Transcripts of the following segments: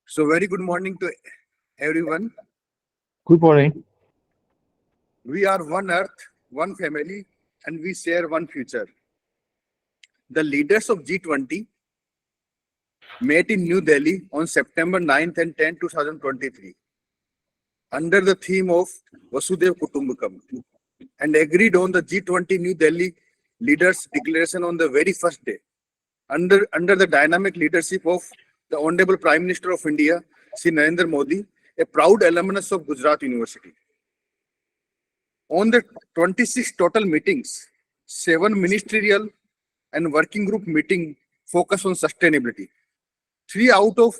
So very good morning to everyone. Good morning. We are one earth, one family, and we share one future. The leaders of G20 met in New Delhi on September 9th and 10th, 2023, under the theme of Vasudev Kutumbakam, and agreed on the G20 New Delhi leaders declaration on the very first day, under the dynamic leadership of the Honorable Prime Minister of India, Sri Narendra Modi, a proud alumnus of Gujarat University. On the 26 total meetings, 7 ministerial and working group meeting focus on sustainability. 3 out of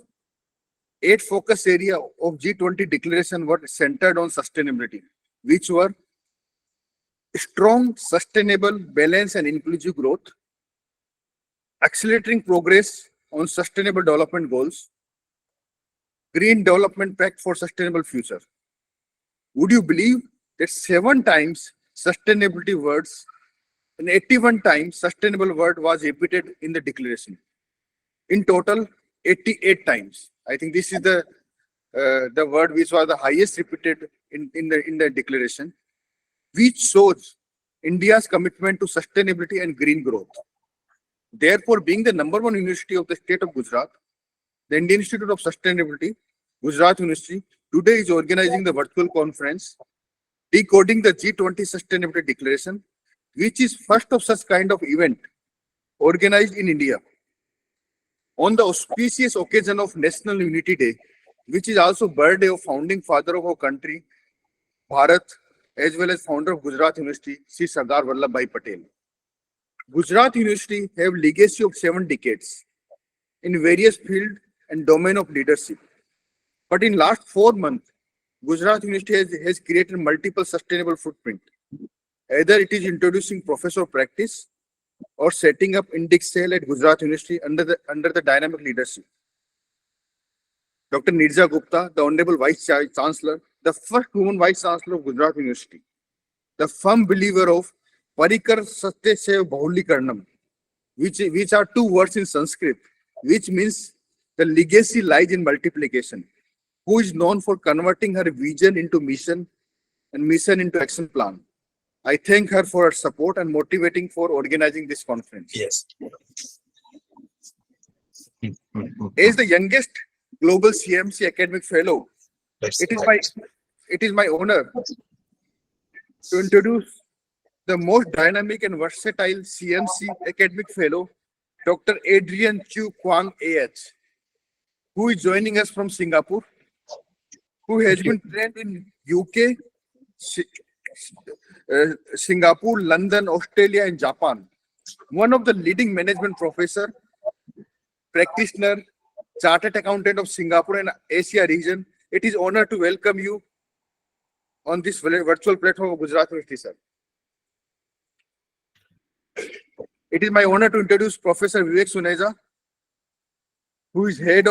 8 focus area of G20 declaration were centered on sustainability, which were strong, sustainable, balanced and inclusive growth, accelerating progress on sustainable development goals, green development pact for sustainable future. Would you believe that 7 times sustainability words and 81 times sustainable word was repeated in the declaration? In total, 88 times. I think this is the word which was the highest repeated in the declaration, which shows India's commitment to sustainability and green growth. Therefore, being the #1 university of the state of Gujarat, the Indian Institute of Sustainability, Gujarat University, today is organizing the virtual conference, Decoding the G20 Sustainability Declaration, which is first of such kind of event organized in India. On the auspicious occasion of National Unity Day, which is also birthday of founding father of our country, Bharat, as well as founder of Gujarat University, Sri Sardar Vallabhbhai Patel. Gujarat University have legacy of 7 decades in various field and domain of leadership. But in last 4 months, Gujarat University has created multiple sustainable footprint. Either it is introducing professor practice or setting up index cell at Gujarat University under the dynamic leadership. Dr. Nirja Gupta, the Honorable Vice Chancellor, the first woman Vice Chancellor of Gujarat University, the firm believer of Parikar Satya Sev Bahulikaranam, which are 2 words in Sanskrit, which means the legacy lies in multiplication, who is known for converting her vision into mission and mission into action plan. I thank her for her support and motivating for organizing this conference. Yes. As the youngest global CMC academic fellow, it is my honor to introduce the most dynamic and versatile CMC academic fellow, Dr. Adrian Chu Kwang AH, who is joining us from Singapore, who has been trained in UK, Singapore, London, Australia, and Japan. One of the leading management professor, practitioner, chartered accountant of Singapore and Asia region. It is honor to welcome you on this virtual platform of Gujarat University, sir. It is my honor to introduce Professor Vivek Suneja, who is head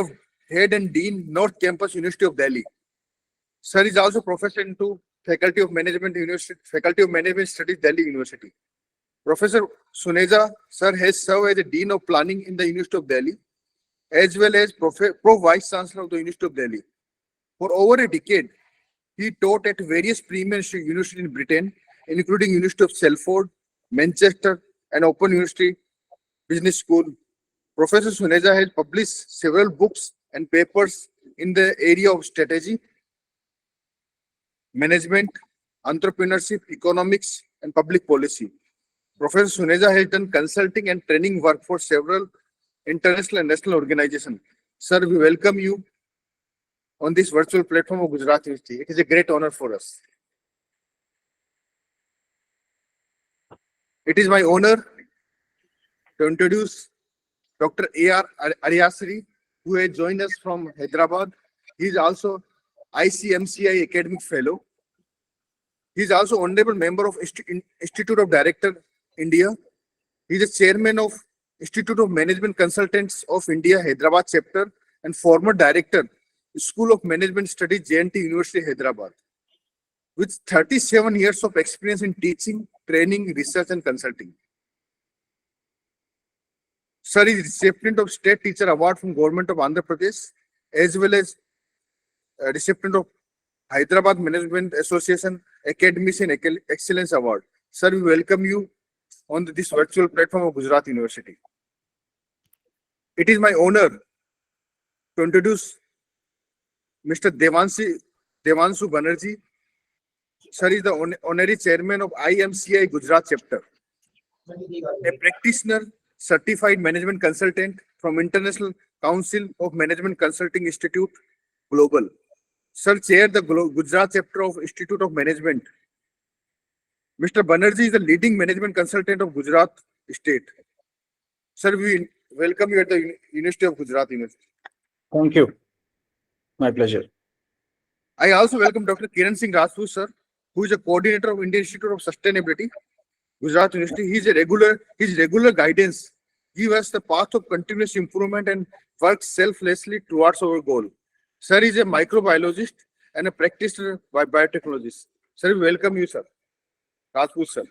and dean, North Campus, University of Delhi. Sir is also professor into Faculty of Management Studies, Delhi University. Professor Suneja, sir, has served as a dean of planning in the University of Delhi, as well as pro vice chancellor of the University of Delhi. For over a decade, he taught at various premier universities in Britain, including University of Salford, Manchester, and Open University Business School. Professor Suneja has published several books and papers in the area of strategy, management, entrepreneurship, economics, and public policy. Professor Suneja has done consulting and training work for several international and national organizations. Sir, we welcome you on this virtual platform of Gujarat University. It is a great honor for us. It is my honor to introduce Dr. A.R. Aryasri, who has joined us from Hyderabad. He is also ICMCI Academic Fellow. He is also Honorable Member of Institute of Director, India. He is the Chairman of Institute of Management Consultants of India, Hyderabad chapter, and former Director, School of Management Studies, J&T University, Hyderabad. With 37 years of experience in teaching, training, research, and consulting. Sir is recipient of State Teacher Award from Government of Andhra Pradesh, as well as recipient of Hyderabad Management Association Academician Excellence Award. Sir, we welcome you on this virtual platform of Gujarat University. It is my honor to introduce Mr. Devanshu Banerjee. Sir is the honorary chairman of IMCI Gujarat chapter, a practitioner, certified management consultant from International Council of Management Consulting Institute Global. Sir chaired the Gujarat chapter of Institute of Management. Mr. Banerjee is the leading management consultant of Gujarat state. Sir, we welcome you at the University of Gujarat University. Thank you. My pleasure. I also welcome Dr. Kiran Singh Rajput, sir, who is a coordinator of Indian Institute of Sustainability, Gujarat University. His regular guidance gives us the path of continuous improvement and works selflessly towards our goal. Sir is a microbiologist and a practitioner by biotechnologist. Sir, we welcome you, sir. Rajput, sir.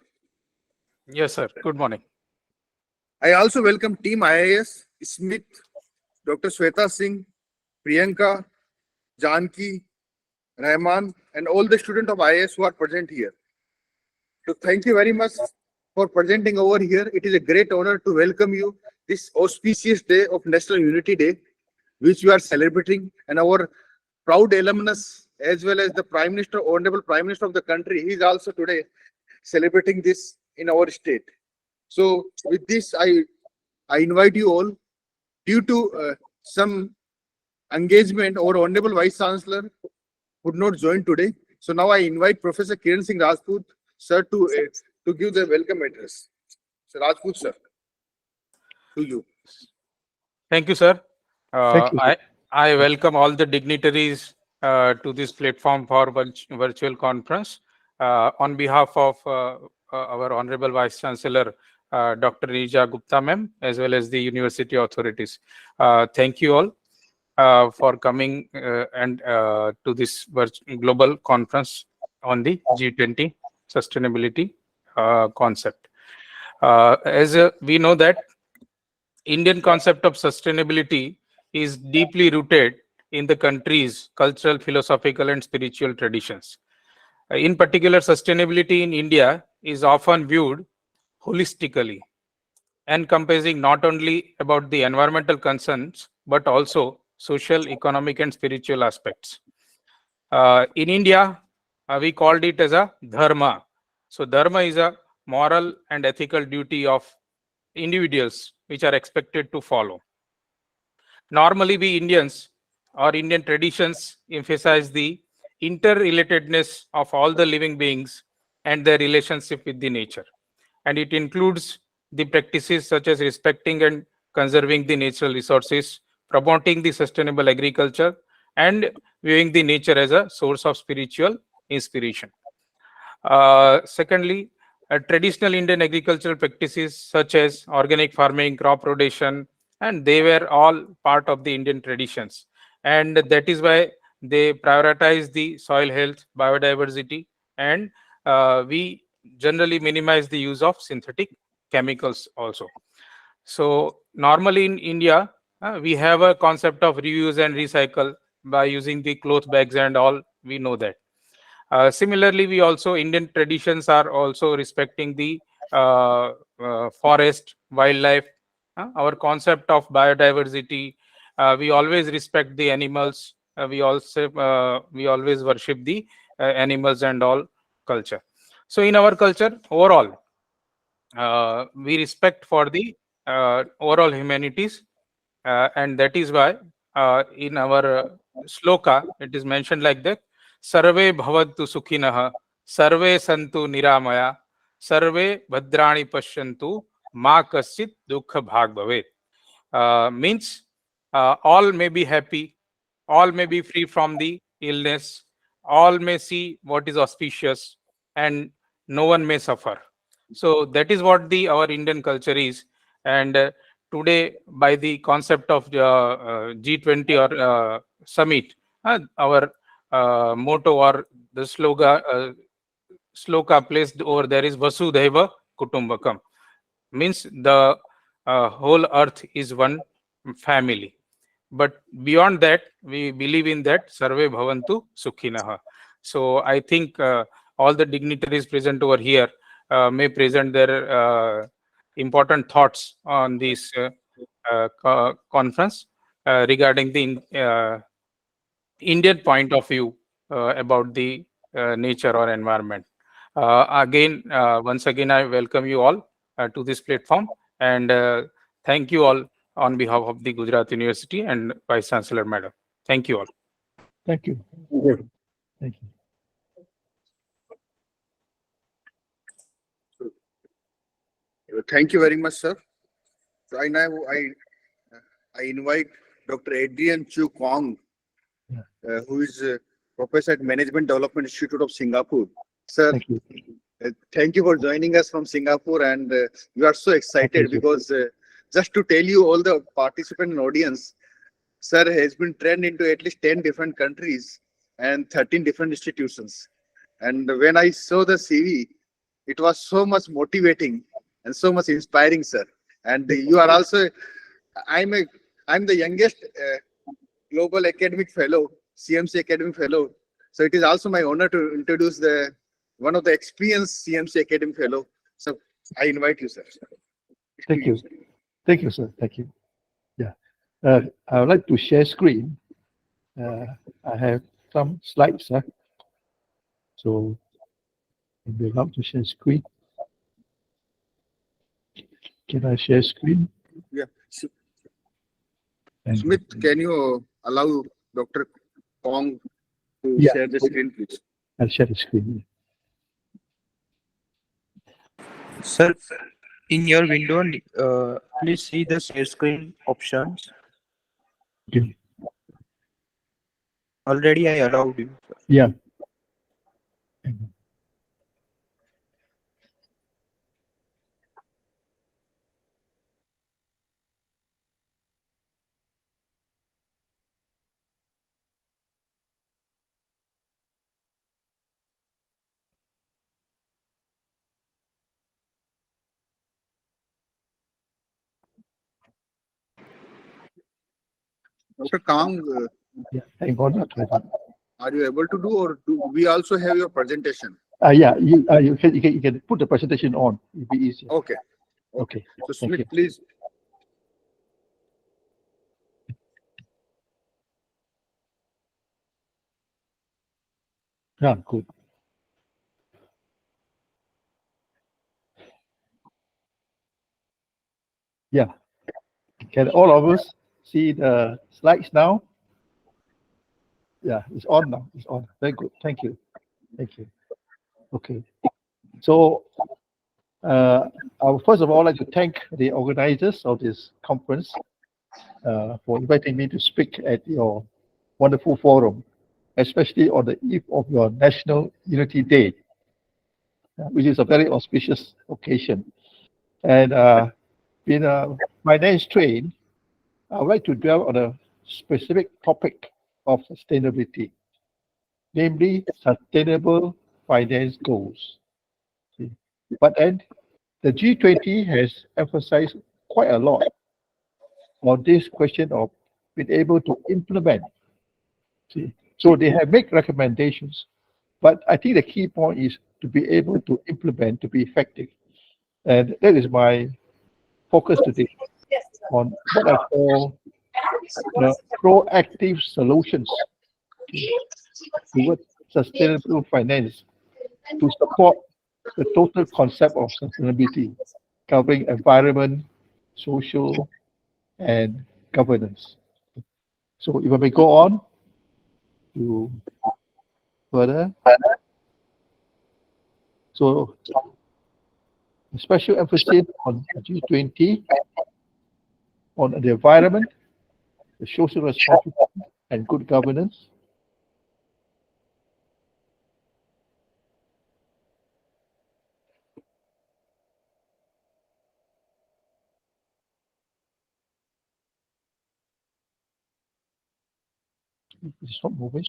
Yes, sir. Good morning. I also welcome Team IIS, Smith, Dr. Sweta Singh, Priyanka, Janki, Rahman, and all the students of IIS who are present here. So thank you very much for presenting over here. It is a great honor to welcome you this auspicious day of National Unity Day, which we are celebrating, and our proud alumnus as well as the Prime Minister, Honorable Prime Minister of the country, he is also today celebrating this in our state. So with this, I invite you all, due to some engagement, our Honorable Vice Chancellor would not join today. So now I invite Professor Kiran Singh Rajput, sir, to give the welcome address. Sir Rajput, sir, to you. Thank you, sir. Thank you. I welcome all the dignitaries to this platform for virtual conference. On behalf of our Honorable Vice Chancellor, Dr. Rija Gupta ma'am, as well as the university authorities. Thank you all for coming and to this global conference on the G20 sustainability concept. As we know that Indian concept of sustainability is deeply rooted in the country's cultural, philosophical, and spiritual traditions. In particular, sustainability in India is often viewed holistically, encompassing not only about the environmental concerns, but also social, economic, and spiritual aspects. In India, we called it as a dharma. So dharma is a moral and ethical duty of individuals which are expected to follow. Normally, we Indians or Indian traditions emphasize the interrelatedness of all the living beings and their relationship with the nature. And it includes the practices such as respecting and conserving the natural resources, promoting the sustainable agriculture, and viewing the nature as a source of spiritual inspiration. Secondly, traditional Indian agricultural practices such as organic farming, crop rotation, and they were all part of the Indian traditions. And that is why they prioritize the soil health, biodiversity, and we generally minimize the use of synthetic chemicals also. So normally in India, we have a concept of reuse and recycle by using the cloth bags and all, we know that. Similarly, we also, Indian traditions are also respecting the forest, wildlife, our concept of biodiversity. We always respect the animals. We always worship the animals and all culture. So in our culture, overall, we respect for the overall humanities, and that is why in our sloka, it is mentioned like that: Sarve bhavantu sukhinah, sarve santu niramaya, sarve bhadrani pashyantu, ma kaschit dukha bhag bhavet. Means all may be happy, all may be free from the illness, all may see what is auspicious, and no one may suffer. So that is what our Indian culture is. And today, by the concept of G20 or summit, our motto or the sloka placed over there is Vasudhaiva Kutumbakam. Means the whole earth is one family. But beyond that, we believe in that Sarve Bhavantu Sukhinah. So I think all the dignitaries present over here may present their important thoughts on this conference regarding the Indian point of view about the nature or environment. Once again, I welcome you all to this platform, and thank you all on behalf of the Gujarat University and Vice Chancellor Madam. Thank you all. Thank you. Thank you. Thank you. Thank you very much, sir. So I invite Dr. Adrian Chu Kong, Yeah. who is professor at Management Development Institute of Singapore. Sir, Thank you. thank you for joining us from Singapore, and we are so excited sir. because just to tell you all the participant and audience, sir has been trained into at least 10 different countries and 13 different institutions. And when I saw the CV, it was so much motivating and so much inspiring, sir. And you are also, I'm a, I'm the youngest global academic fellow, CMC academic fellow. So it is also my honor to introduce the one of the experienced CMC academic fellow. So I invite you, sir. Thank you. Thank you, sir. Thank you. Yeah. I would like to share screen. I have some slides, sir. So I'll be allowed to share screen. Can I share screen? Yeah. And Smith, can you allow Dr. Kong to Yeah. share the screen, please? I'll share the screen. Sir, in your window, please see the share screen options. Okay. Already I allowed you. Yeah. Dr. Kong, Yeah. Hang on. Okay. are you able to do, or do we also have your presentation? Yeah. You can put the presentation on. It'll be easier. Okay. Okay. So Thank Smith, you. please. Yeah. Good. Yeah. Can all of us see the slides now? Yeah, it's on now. It's on. Very good. Thank you. Thank you. Okay. So, I would first of all like to thank the organizers of this conference for inviting me to speak at your wonderful forum, especially on the eve of your National Unity Day, which is a very auspicious occasion. And being a finance trained, I would like to dwell on a specific topic of sustainability, namely sustainable finance goals. See. But then the G20 has emphasized quite a lot on this question of being able to implement. See. So they have made recommendations, but I think the key point is to be able to implement to be effective. And that is my focus today on what I call proactive solutions towards sustainable finance to support the total concept of sustainability, covering environment, social, and governance. So if I may go on to further. So special emphasis on G20 on the environment, the social responsibility, and good governance. It's not moving.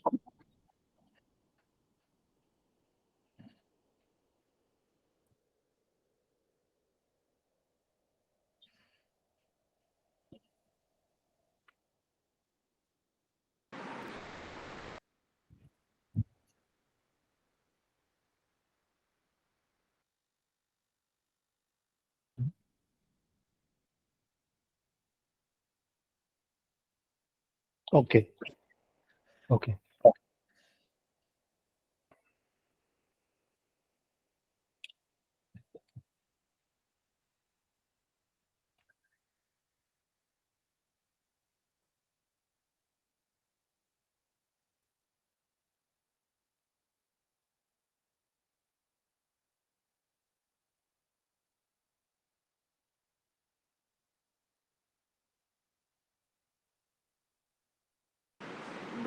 Okay. Okay.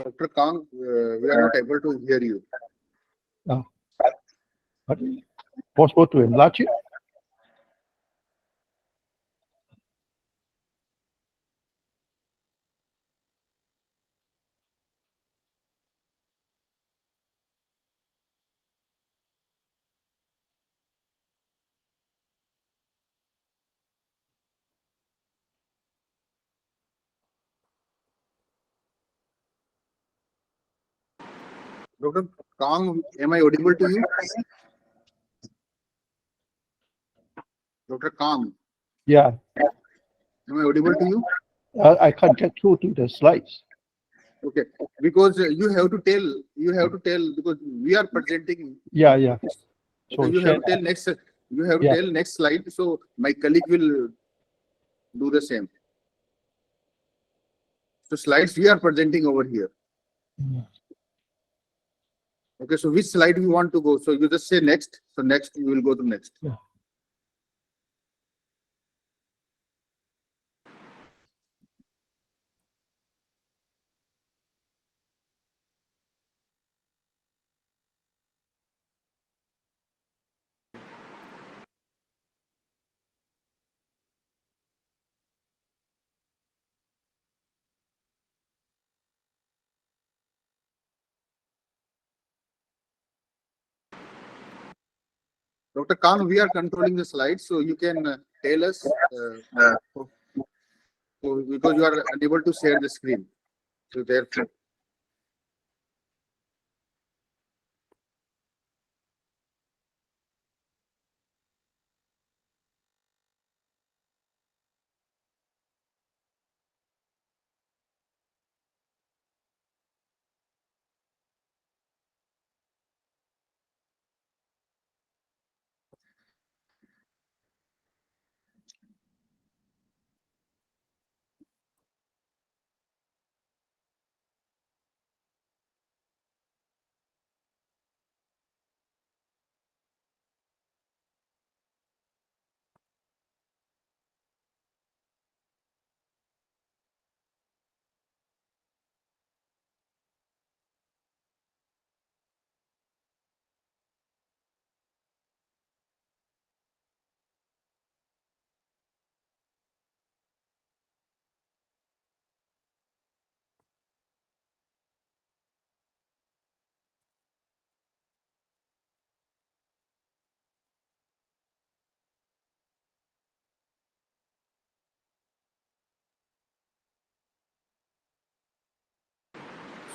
Dr. Kang, we are not able to hear you. But possible to enlarge it? Dr. Kang, am I audible to you? Dr. Kang, Yeah. am I audible to you? I can't get through to the slides. Okay, because you have to tell because we are presenting. Yeah, yeah. So Okay, you share have to tell next. You have to Yeah. tell next slide. So my colleague will do the same. So slides we are presenting over here. Mm. Okay, so which slide we want to go? So you just say next. So next we will go to next. Yeah. Dr. Khan, we are controlling the slides, so you can tell us because you are unable to share the screen. So therefore,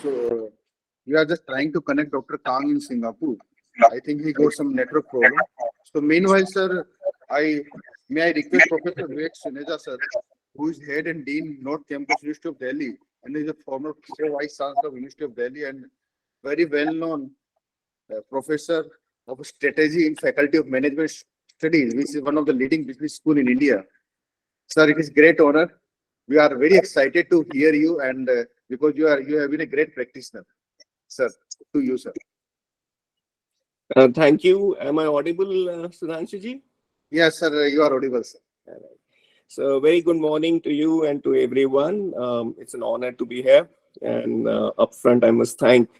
so we are just trying to connect Dr. Kang in Singapore. I think he got some network problem. So meanwhile, sir, may I request Professor Vivek Suneja, sir, who is head and dean North Campus University of Delhi and is a former vice chancellor of University of Delhi and very well known professor of strategy in Faculty of Management Studies, which is one of the leading business school in India. Sir, it is great honor. We are very excited to hear you and because you have been a great practitioner. Sir, to you, sir. Thank you. Am I audible, Sudhanshuji? Yes, sir, you are audible, sir. All right. So, very good morning to you and to everyone. It's an honor to be here. And upfront, I must thank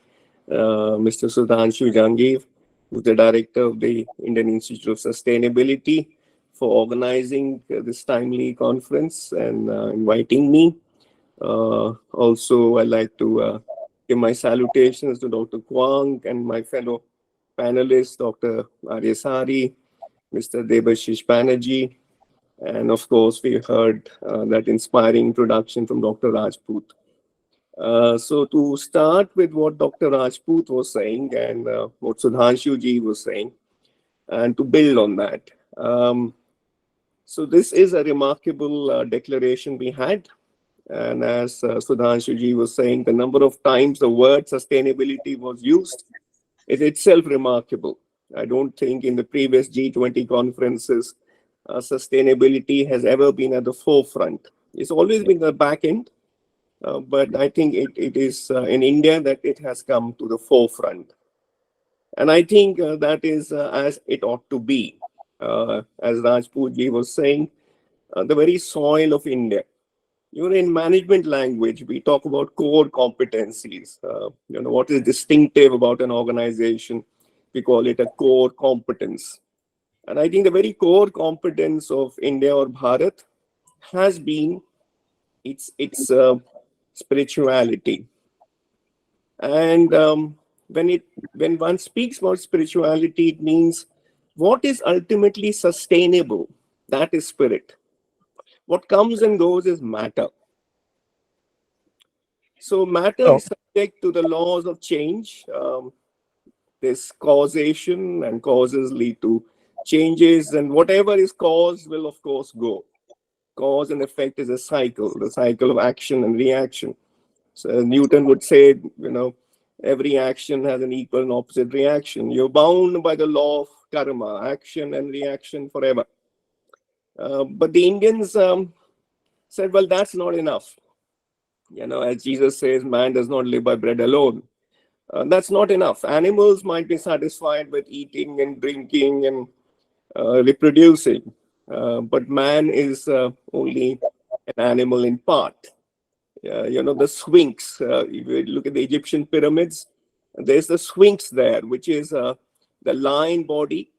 Mr. Sudhanshu Jangir, who's the director of the Indian Institute of Sustainability, for organizing this timely conference and inviting me. Also, I'd like to give my salutations to Dr. Kwang and my fellow panelists, Dr. Aryasari, Mr. Debashish Banerjee, and of course, we heard that inspiring introduction from Dr. Rajput. So to start with what Dr. Rajput was saying and what Sudhanshu ji was saying, and to build on that. So this is a remarkable declaration we had. And as Sudhanshuji was saying, the number of times the word sustainability was used is itself remarkable. I don't think in the previous G20 conferences, sustainability has ever been at the forefront. It's always been the back end, but I think it is in India that it has come to the forefront. And I think that is as it ought to be. As Rajputji was saying, the very soil of India. In management language, we talk about core competencies. What is distinctive about an organization? We call it a core competence. And I think the very core competence of India or Bharat has been its spirituality. And when one speaks about spirituality, it means what is ultimately sustainable. That is spirit. What comes and goes is matter. So matter is subject to the laws of change. There's causation, and causes lead to changes, and whatever is caused will of course go. Cause and effect is a cycle, the cycle of action and reaction. So Newton would say, every action has an equal and opposite reaction. You're bound by the law of karma, action and reaction forever. But the Indians said, well, that's not enough. As Jesus says, man does not live by bread alone. That's not enough. Animals might be satisfied with eating and drinking and reproducing, but man is only an animal in part. The Sphinx, if you look at the Egyptian pyramids, there's the Sphinx there, which is the lion body,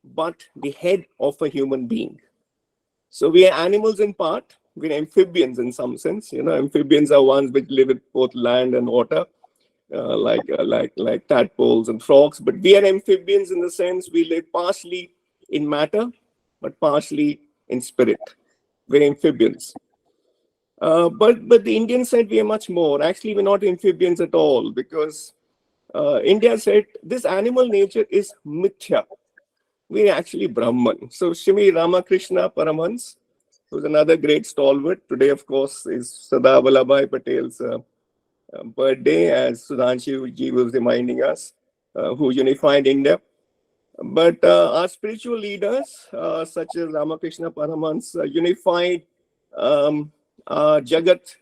but the head of a human being. So we are animals in part. We're amphibians in some sense. Amphibians are ones which live in both land and water, like tadpoles and frogs. But we are amphibians in the sense we live partially in matter, but partially in spirit. We're amphibians. But the Indians said we are much more. Actually, we're not amphibians at all, because India said this animal nature is mithya. We're actually Brahman. So Shri Ramakrishna Paramhans, who's another great stalwart. Today, of course, is Sardar Vallabhbhai Patel's birthday, as Sudhanshu ji was reminding us, who unified India. But our spiritual leaders, such as Ramakrishna Paramhans, unified Jagat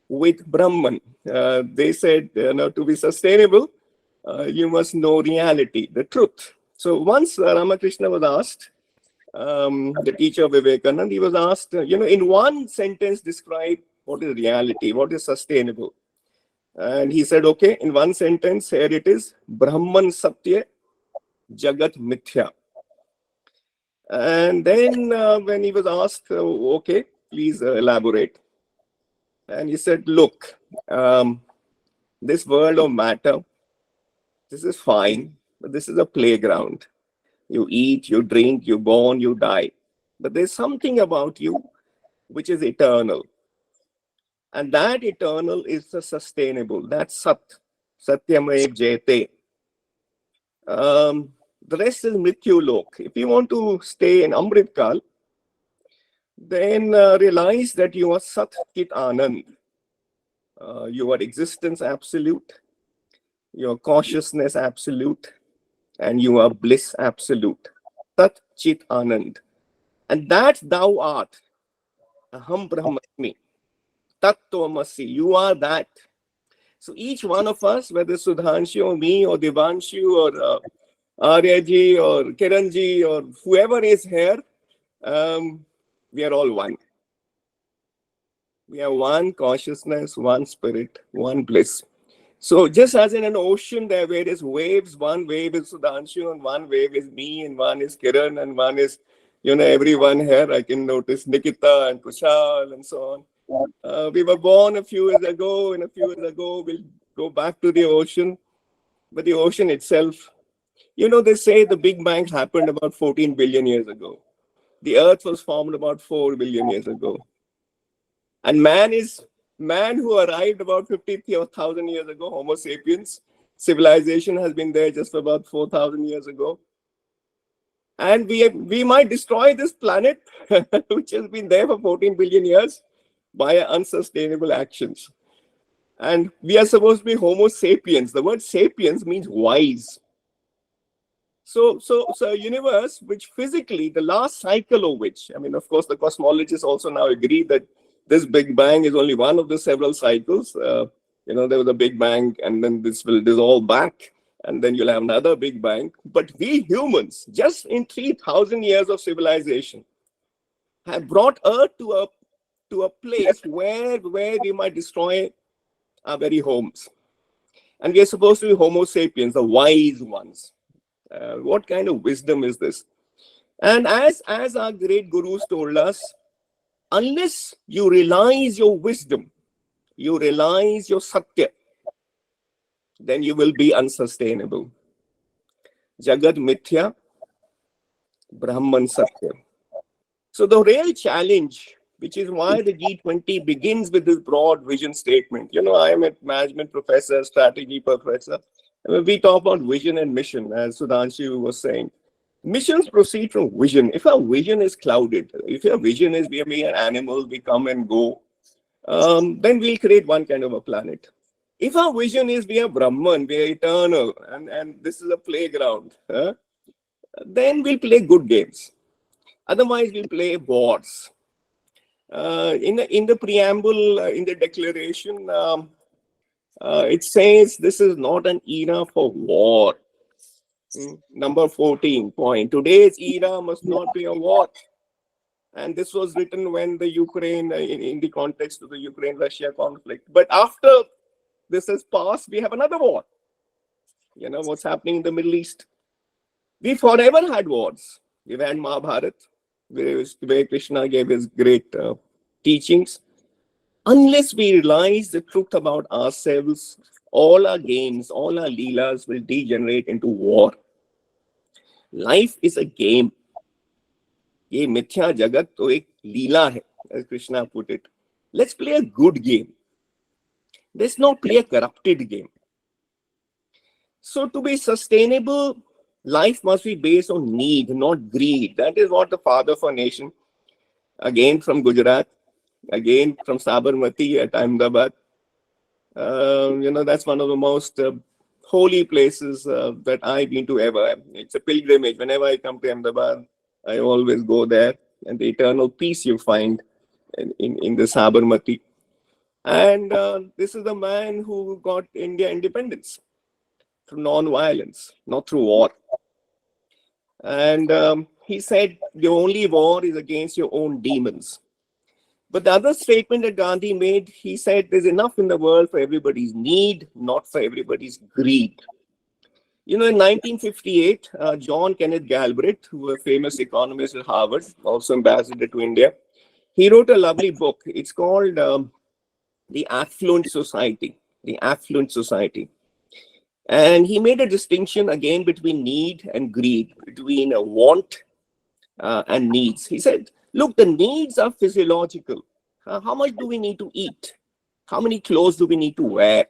with Brahman. They said, to be sustainable, you must know reality, the truth. So once Ramakrishna was asked, the teacher of Vivekananda, he was asked, in one sentence, describe what is reality, what is sustainable. And he said, okay, in one sentence, here it is, Brahman Satya, Jagat Mithya. And then when he was asked, okay, please elaborate. And he said, look, this world of matter, this is fine, but this is a playground. You eat, you drink, you born, you die. But there's something about you which is eternal. And that eternal is the sustainable. That's Sat. Satyamav Jayate. The rest is Mrityu Lok. If you want to stay in Amrit Kal, then realize that you are Sat Chit Anand. Your existence absolute, your consciousness absolute, and you are bliss absolute. Tat Chit Anand. And that thou art. Aham Brahmasmi. Tat Tvamasi. You are that. So each one of us, whether Sudhanshu or me or Devanshu or Aryaji or Kiranji or whoever is here, we are all one. We are one consciousness, one spirit, one bliss. So just as in an ocean, there are various waves. One wave is Sudhanshu, and one wave is me, and one is Kiran, and one is, everyone here. I can notice Nikita and Kushal and so on. We were born a few years ago, and a few years ago we'll go back to the ocean. But the ocean itself, they say the Big Bang happened about 14 billion years ago. The Earth was formed about 4 billion years ago. And man who arrived about 50,000 years ago, Homo sapiens. Civilization has been there just about 4,000 years ago. And we might destroy this planet, which has been there for 14 billion years. by unsustainable actions. And we are supposed to be Homo sapiens. The word sapiens means wise. So a universe which physically, the last cycle of which, I mean, of course, the cosmologists also now agree that this Big Bang is only one of the several cycles. There was a Big Bang, and then this will dissolve back, and then you'll have another Big Bang. But we humans, just in 3,000 years of civilization, have brought Earth to a place where we might destroy our very homes. And we are supposed to be Homo sapiens, the wise ones. What kind of wisdom is this? And as our great gurus told us, unless you realize your wisdom, you realize your satya, then you will be unsustainable. Jagat mithya, Brahman satya. So the real challenge, which is why the G20 begins with this broad vision statement. I am a management professor, strategy professor. We talk about vision and mission, as Sudhanshu was saying. Missions proceed from vision. If our vision is clouded, if your vision is we are an animal, we come and go, then we'll create one kind of a planet. If our vision is we are Brahman, we are eternal, and this is a playground, then we'll play good games. Otherwise, we'll play wars. In the preamble, in the declaration, it says this is not an era for war. Number 14 point. Today's era must not be a war. And this was written when the Ukraine, in the context of the Ukraine-Russia conflict. But after this has passed, we have another war. What's happening in the Middle East. We forever had wars. We've had Mahabharata, where Krishna gave his great teachings. Unless we realize the truth about ourselves, all our games, all our leelas will degenerate into war. Life is a game. Ye mithya jagat to ek leela hai, as Krishna put it. Let's play a good game. Let's not play a corrupted game. So to be sustainable, life must be based on need, not greed. That is what the father of a nation, again from Gujarat, again from Sabarmati at Ahmedabad. That's one of the most holy places that I've been to ever. It's a pilgrimage. Whenever I come to Ahmedabad, I always go there, and the eternal peace you find in the Sabarmati. And this is the man who got India independence through non-violence, not through war. And he said the only war is against your own demons. But the other statement that Gandhi made, he said there's enough in the world for everybody's need, not for everybody's greed. In 1958, John Kenneth Galbraith, who was a famous economist at Harvard, also ambassador to India, he wrote a lovely book. It's called The Affluent Society. The Affluent Society. And he made a distinction again between need and greed, between a want and needs. He said, look, the needs are physiological. How much do we need to eat? How many clothes do we need to wear?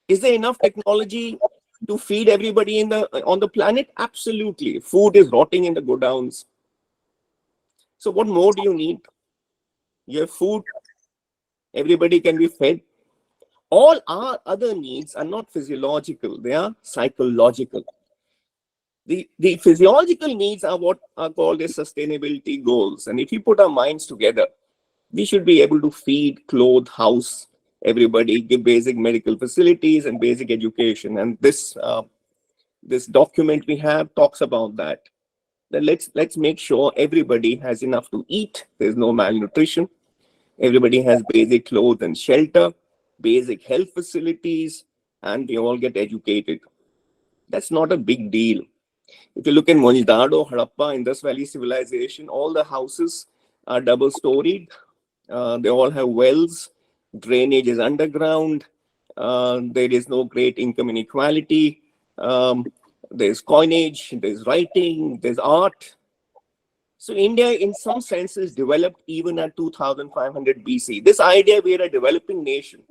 Is there enough technology to feed everybody on the planet? Absolutely. Food is rotting in the godowns. So what more do you need? You have food. Everybody can be fed. All our other needs are not physiological. They are psychological. The physiological needs are what are called as sustainability goals. And if you put our minds together, we should be able to feed, clothe, house everybody, give basic medical facilities and basic education. And this document we have talks about that. Then let's make sure everybody has enough to eat. There's no malnutrition. Everybody has basic clothes and shelter, basic health facilities, and they all get educated. That's not a big deal. If you look in Mohenjo-daro, Harappa, Indus Valley civilization, all the houses are double-storied. They all have wells. Drainage is underground. There is no great income inequality. There's coinage, there's writing, there's art. So India, in some senses, developed even at 2500 BC. This idea we are a developing nation.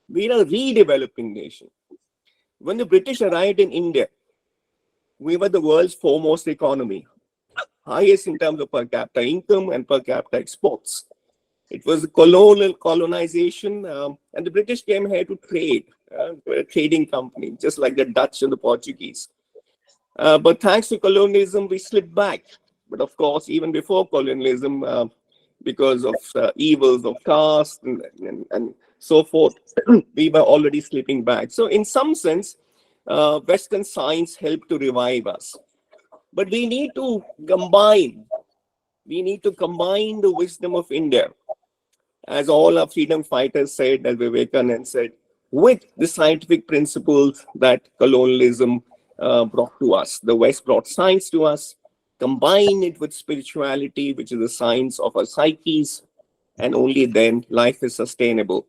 We are a redeveloping nation. When the British arrived in India, we were the world's foremost economy, highest in terms of per capita income and per capita exports. It was colonization, and the British came here to trade, a trading company, just like the Dutch and the Portuguese. But thanks to colonialism, we slipped back. But of course, even before colonialism, because of evils of caste and so forth, we were already slipping back. So in some sense, Western science helped to revive us. But we need to combine the wisdom of India, as all our freedom fighters said, as Vivekananda said, with the scientific principles that colonialism brought to us. The West brought science to us, combine it with spirituality, which is the science of our psyches, and only then life is sustainable.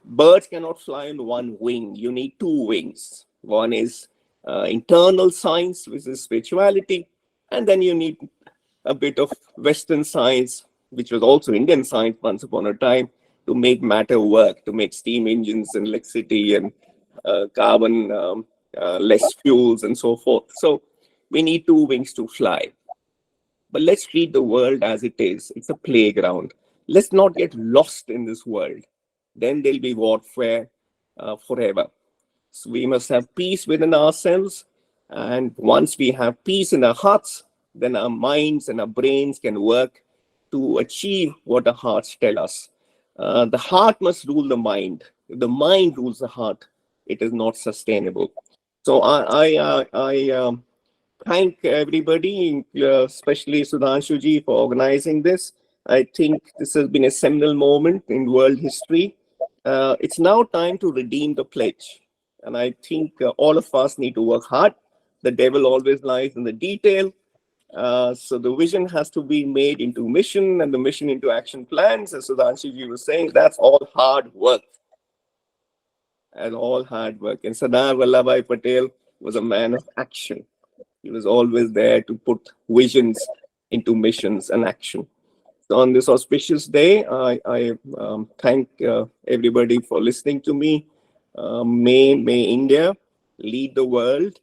Birds cannot fly on one wing. You need two wings. One is internal science, which is spirituality, and then you need a bit of Western science, which was also Indian science once upon a time, to make matter work, to make steam engines and electricity and carbon less fuels and so forth. So we need two wings to fly. But let's treat the world as it is. It's a playground. Let's not get lost in this world. Then there'll be warfare forever. So we must have peace within ourselves. And once we have peace in our hearts, then our minds and our brains can work to achieve what the hearts tell us. The heart must rule the mind. If the mind rules the heart, it is not sustainable. So I thank everybody, especially Sudhanshuji, for organizing this. I think this has been a seminal moment in world history. It's now time to redeem the pledge. And I think all of us need to work hard. The devil always lies in the detail. So the vision has to be made into mission, and the mission into action plans. As Sudhanshuji was saying, that's all hard work. And all hard work. And Sardar Vallabhbhai Patel was a man of action. He was always there to put visions into missions and action. So on this auspicious day, I thank everybody for listening to me. May India lead the world,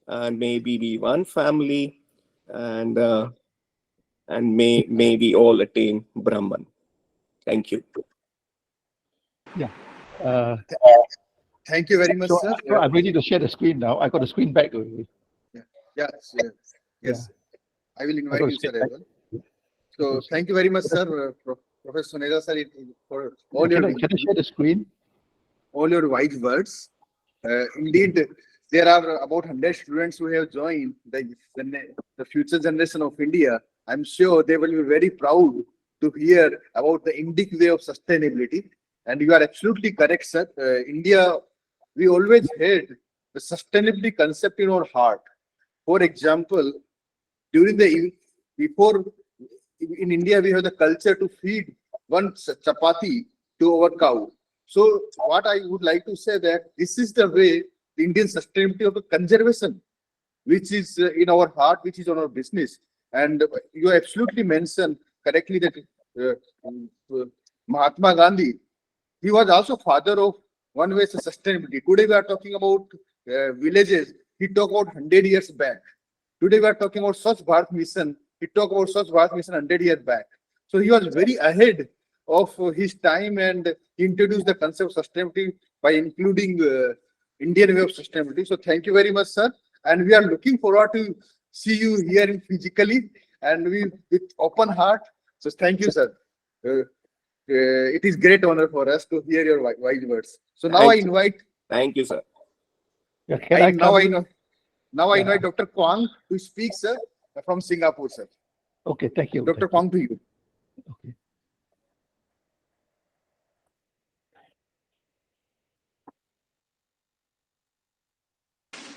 and may we be one family, and may we all attain Brahman. Thank you. Uh, Thank you very much, so, sir. so I'm ready to share the screen now. I got the screen back already. Yes. I will invite got you, to sir, as well. So thank you very much, sir, Professor Sonera, sir, for all Can your I share the screen? all your wise words. Indeed, there are about 100 students who have joined the future generation of India. I'm sure they will be very proud to hear about the Indic way of sustainability. And you are absolutely correct, sir. India, we always had the sustainability concept in our heart. For example, during before in India, we have the culture to feed one chapati to our cow. So what I would like to say that this is the way the Indian sustainability of the conservation, which is in our heart, which is on our business. And you absolutely mentioned correctly that Mahatma Gandhi, he was also father of one way sustainability. Today we are talking about villages. He talked about 100 years back. Today we are talking about Swachh Bharat mission. He talked about Swachh Bharat mission 100 years back. So he was very ahead of his time, and he introduced the concept of sustainability by including Indian way of sustainability. So thank you very much, sir. And we are looking forward to see you here physically, and we with open heart. So thank you, sir. It is great honor for us to hear your wise words. So now I invite. Thank you, sir. Yeah, I invite Dr. Kwang to speak, sir, from Singapore, sir. Okay, thank you. Dr. Kwang, to you. Okay.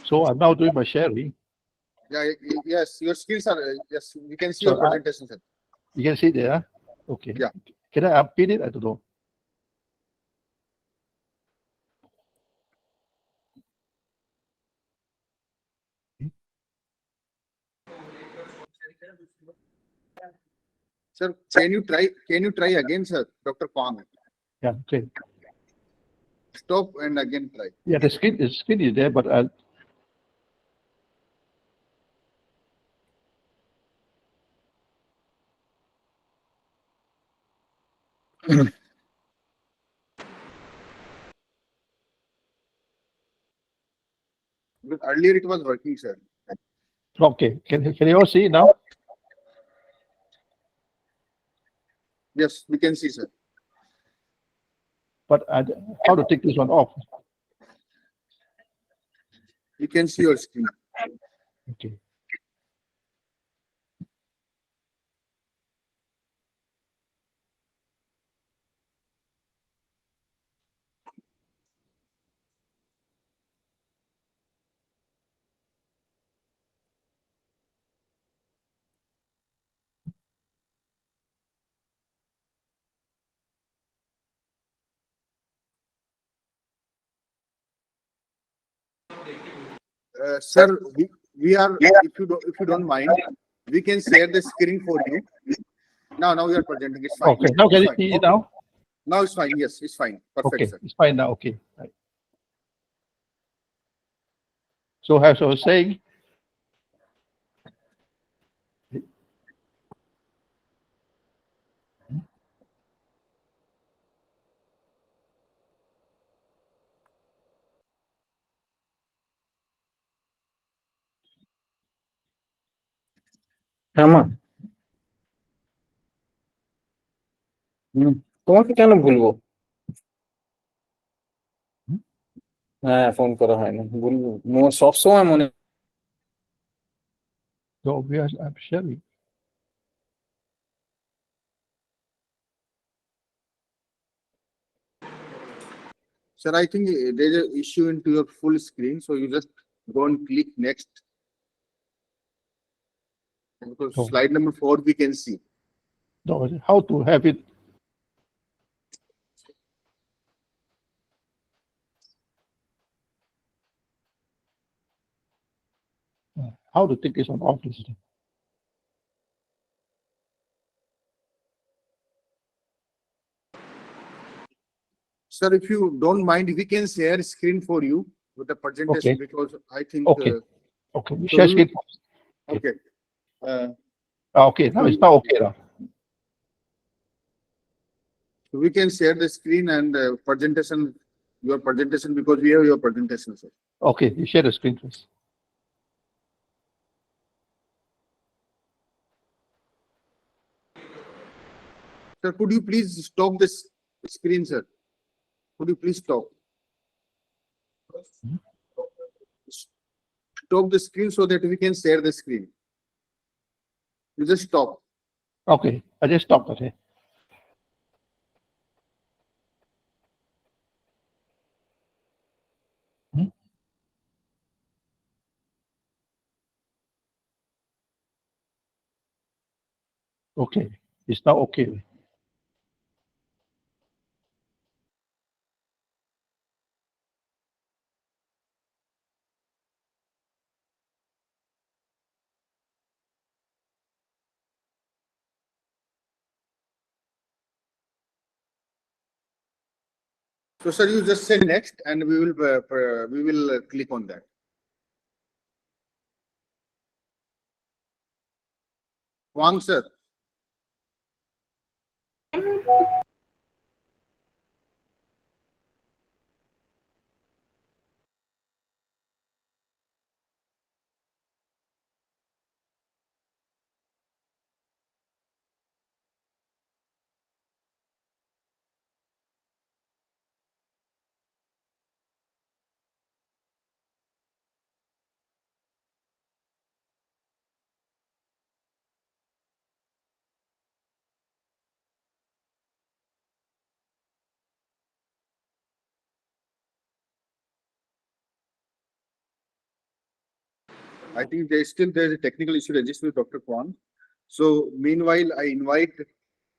So I'm now doing my sharing. Yes, your skills are, yes, we can see So your presentation, sir. You can see there. Okay. Yeah. Can I unpin it? I don't know. Sir, can you try again, sir, Dr. Kwang? Yeah. Okay. Stop and again try. Yeah, the screen is there, but I'll. Because earlier it was working, sir. Okay. Can you all see now? Yes, we can see, sir. But how to take this one off? We can see your screen. Okay. Sir, we are, if you don't mind, we can share the screen for you. Now we are presenting. It's fine. Okay. Now can you It's see fine. it now? Now it's fine. Yes, it's fine. Perfect, Okay. sir. It's fine now. Okay. Right. So as I was saying, রামা তোমাকে কেন ভুলবো? হ্যাঁ, phone করা হয় না, ভুলবো? সবসময় মনে so I'm sharing. Sir, I think there's an issue into your full screen, so you just go and click next. Because Oh. slide number 4 we can see. No, how to have it? How to take this one off? This thing? Sir, if you don't mind, we can share screen for you with the presentation, Okay. because I think. Okay. Okay. You so share we- screen. Okay. Okay. Now it's not okay now. So we can share the screen and presentation, your presentation, because we have your presentation, sir. Okay. You share the screen first. Sir, could you please stop this screen, sir? Could you please stop? Stop the screen so that we can share the screen. You just stop. Okay. I just stopped. Okay. Okay. It's now okay. So, sir, you just say next, and we will click on that. Wang, sir. I think there's a technical issue registered with Dr. Kwan. So meanwhile, I invite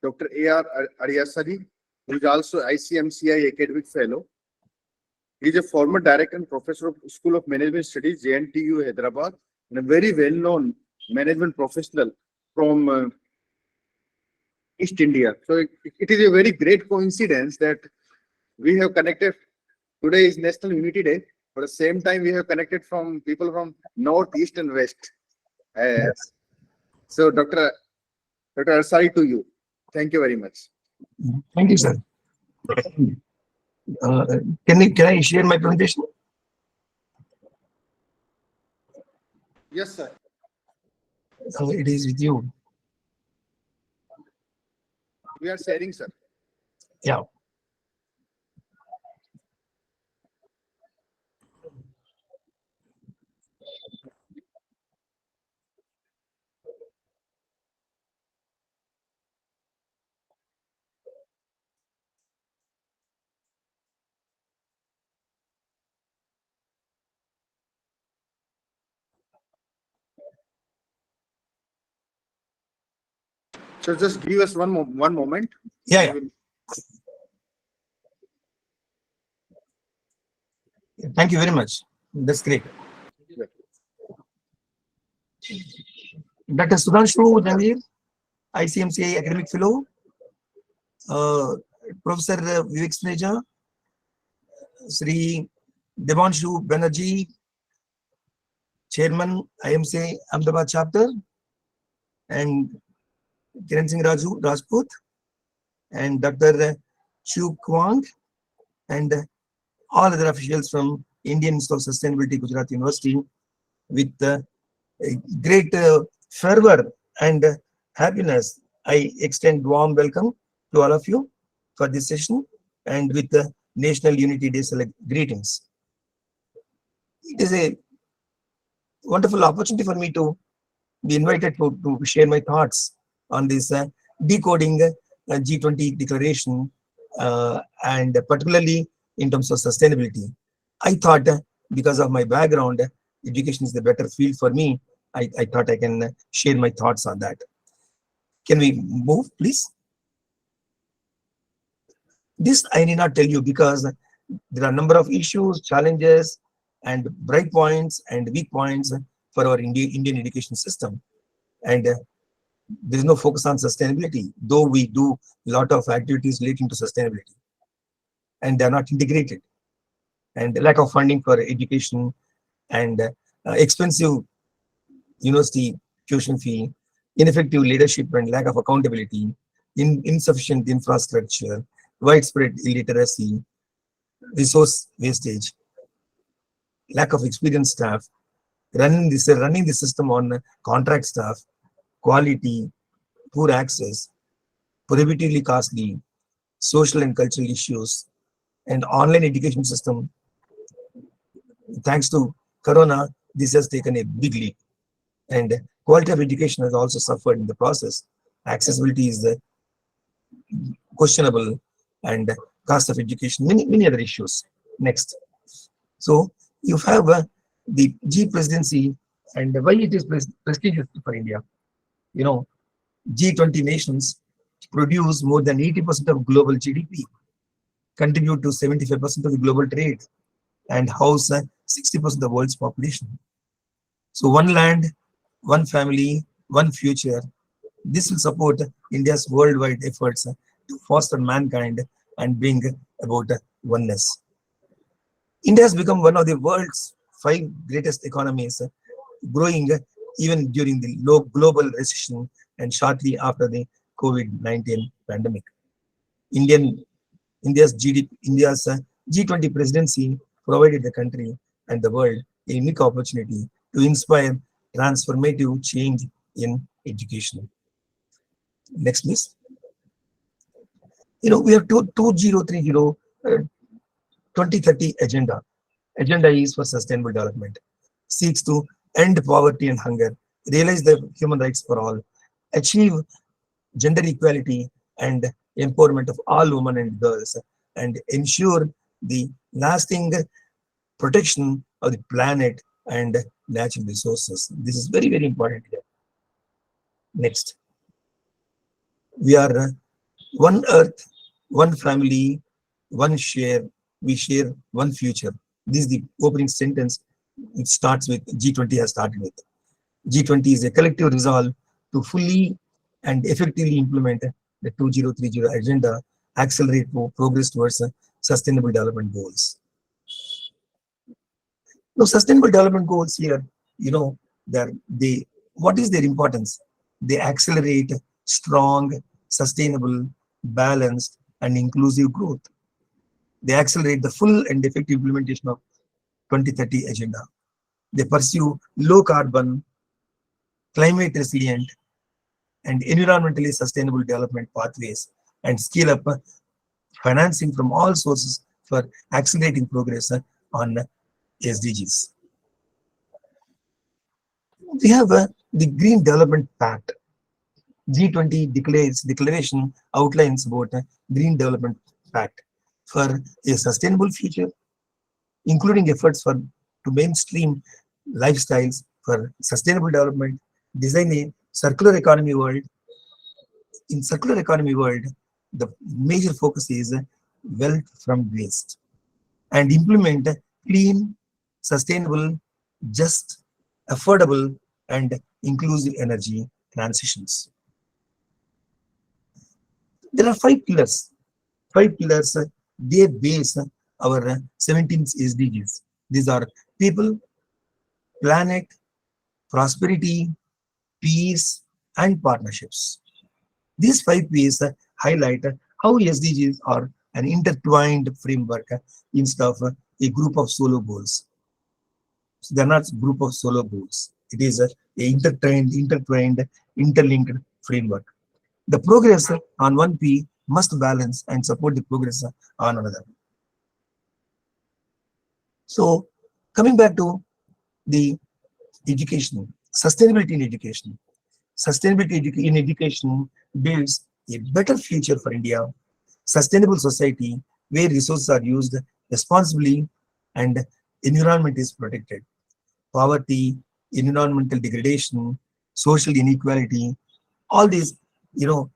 Dr. A.R. Aryasari, who is also ICMCI Academic Fellow. He is a former director and professor of School of Management Studies, JNTU, Hyderabad, and a very well-known management professional from East India. So it is a very great coincidence that we have connected. Today is National Unity Day, but at the same time we have connected from people from North, East, and West. So, Dr. Aryasari, to you. Thank you very much. Thank you, sir. Can I share my presentation? Yes, sir. So it is with you. We are sharing, sir. Yeah. So just give us one moment. Yeah, We yeah. will- Thank you very much. That's great. Dr. Sudhanshu Jangir, ICMCI Academic Fellow, Professor Vivek Sneja, Sri Devanshu Banerjee, Chairman, IMCI Ahmedabad Chapter, and Kiran Singh Rajput, and Dr. Chu Kwang, and all other officials from Indian Institute of Sustainability, Gujarat University, with a great fervor and happiness. I extend warm welcome to all of you for this session, and with the National Unity Day greetings. It is a wonderful opportunity for me to be invited to share my thoughts on this decoding G20 declaration, and particularly in terms of sustainability. I thought because of my background, education is the better field for me. I thought I can share my thoughts on that. Can we move, please? This I need not tell you because there are a number of issues, challenges, and bright points and weak points for our Indian education system. And there is no focus on sustainability, though we do a lot of activities relating to sustainability, and they are not integrated. And lack of funding for education, and expensive university tuition fee, ineffective leadership and lack of accountability, insufficient infrastructure, widespread illiteracy, resource wastage, lack of experienced staff, running the system on contract staff, quality, poor access, prohibitively costly, social and cultural issues, and online education system. Thanks to Corona, this has taken a big leap, and quality of education has also suffered in the process. Accessibility is questionable, and cost of education, many other issues. Next. So you have the G presidency, and why it is prestigious for India. You know, G20 nations produce more than 80% of global GDP, contribute to 75% of the global trade, and house 60% of the world's population. So one land, one family, one future. This will support India's worldwide efforts to foster mankind and bring about oneness. India has become one of the world's 5 greatest economies, growing even during the low global recession and shortly after the COVID-19 pandemic. India's G20 presidency provided the country and the world a unique opportunity to inspire transformative change in education. Next, please. We have 2030 2030 agenda. Agenda is for sustainable development, seeks to end poverty and hunger, realize the human rights for all, achieve gender equality and empowerment of all women and girls, and ensure the lasting protection of the planet and natural resources. This is very, very important here. Next. We are one earth, one family, one share. We share one future. This is the opening sentence. It starts with G20 has started with. G20 is a collective resolve to fully and effectively implement the 2030 agenda, accelerate progress towards sustainable development goals. Now, sustainable development goals here, what is their importance? They accelerate strong, sustainable, balanced, and inclusive growth. They accelerate the full and effective implementation of 2030 agenda. They pursue low carbon, climate resilient, and environmentally sustainable development pathways and scale up financing from all sources for accelerating progress on SDGs. We have the Green Development Pact. G20 declaration outlines about Green Development Pact for a sustainable future, including efforts to mainstream lifestyles for sustainable development, design a circular economy world. In circular economy world, the major focus is wealth from waste, and implement clean, sustainable, just, affordable, and inclusive energy transitions. There are 5 pillars. 5 pillars, they base our 17 SDGs. These are people, planet, prosperity, peace, and partnerships. These 5 P's highlight how SDGs are an intertwined framework instead of a group of solo goals. So they're not a group of solo goals. It is a intertwined, interlinked framework. The progress on one P must balance and support the progress on another. So coming back to the education, sustainability in education. Sustainability in education builds a better future for India, sustainable society where resources are used responsibly and environment is protected. Poverty, environmental degradation, social inequality, all these,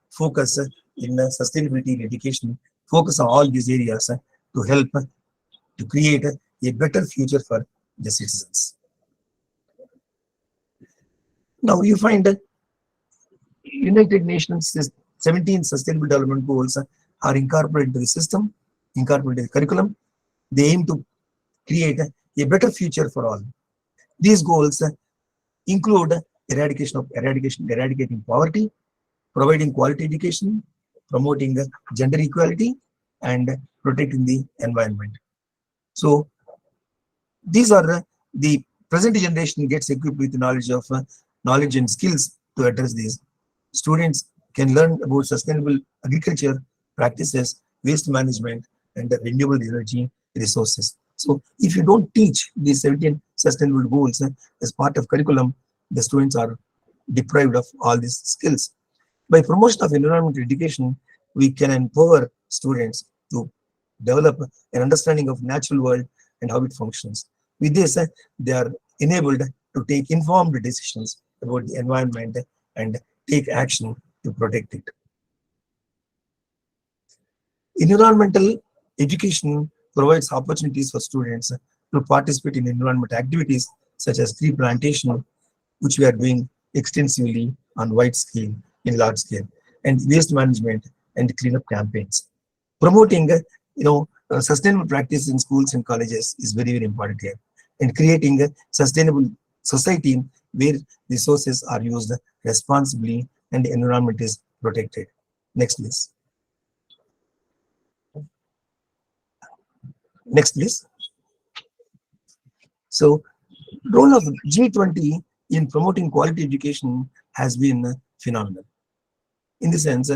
focus in sustainability in education, focus on all these areas to help to create a better future for the citizens. Now you find that United Nations 17 Sustainable Development Goals are incorporated into the system, incorporated in the curriculum. They aim to create a better future for all. These goals include eradicating poverty, providing quality education, promoting gender equality, and protecting the environment. So these are the present generation gets equipped with knowledge and skills to address these. Students can learn about sustainable agriculture practices, waste management, and the renewable energy resources. So if you don't teach these 17 sustainable goals as part of curriculum, the students are deprived of all these skills. By promotion of environmental education, we can empower students to develop an understanding of natural world and how it functions. With this, they are enabled to take informed decisions about the environment and take action to protect it. Environmental education provides opportunities for students to participate in environmental activities such as tree plantation, which we are doing extensively on wide scale, in large scale, and waste management and cleanup campaigns. Promoting, sustainable practice in schools and colleges is very, very important here, and creating a sustainable society where resources are used responsibly and the environment is protected. Next, please. Next, please. So, role of G20 in promoting quality education has been phenomenal. In the sense,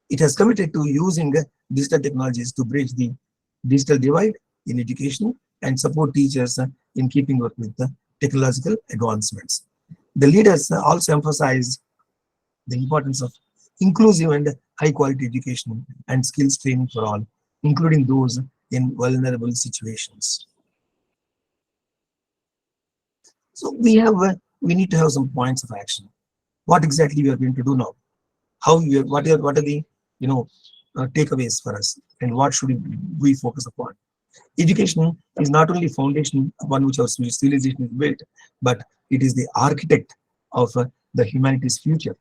it has committed to using digital technologies to bridge the digital divide in education and support teachers in keeping up with the technological advancements. The leaders also emphasized the importance of inclusive and high quality education and skills training for all, including those in vulnerable situations. So we need to have some points of action. What exactly we are going to do now? What are the takeaways for us, and what should we focus upon? Education is not only foundation upon which our civilization is built, but it is the architect of the humanity's future.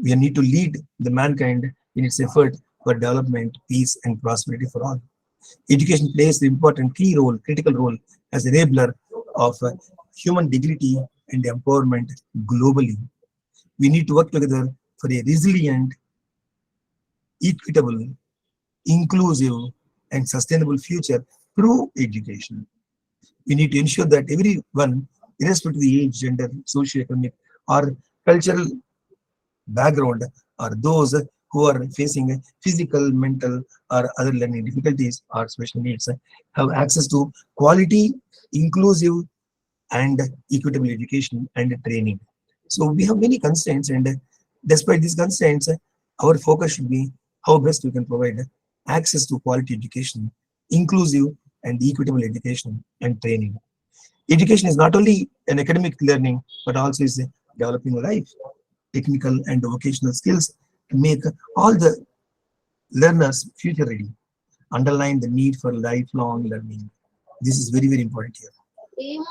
We need to lead the mankind in its effort for development, peace, and prosperity for all. Education plays the critical role as enabler of human dignity and empowerment globally. We need to work together for a resilient, equitable, inclusive, and sustainable future through education. We need to ensure that everyone irrespective of the age, gender, socio-economic, or cultural background, or those who are facing physical, mental, or other learning difficulties or special needs, have access to quality, inclusive, and equitable education and training. So we have many constraints, and despite these constraints, our focus should be how best we can provide access to quality education, inclusive and equitable education and training. Education is not only an academic learning, but also is developing life, technical and vocational skills to make all the learners future ready. Underline the need for lifelong learning. This is very, very important here.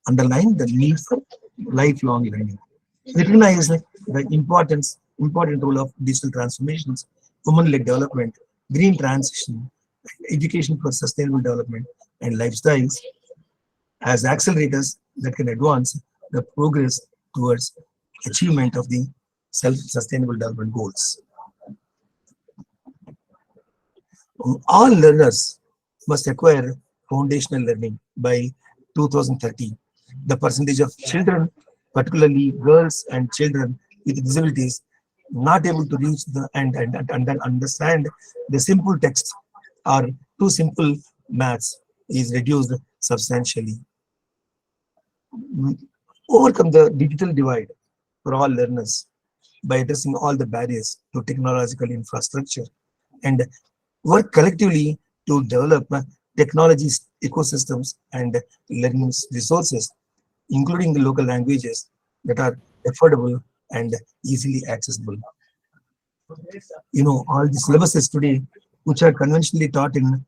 Underline the need for lifelong learning. Recognize the important role of digital transformations, women-led development, green transition, education for sustainable development, and lifestyles as accelerators that can advance the progress towards achievement of the self-sustainable development goals. All learners must acquire foundational learning by 2030. The percentage of children, particularly girls and children with disabilities, not able to reach the and understand the simple text or too simple maths is reduced substantially. Overcome the digital divide for all learners by addressing all the barriers to technological infrastructure and work collectively to develop technology ecosystems and learning resources, including the local languages that are affordable and easily accessible. All the syllabuses today, which are conventionally taught in,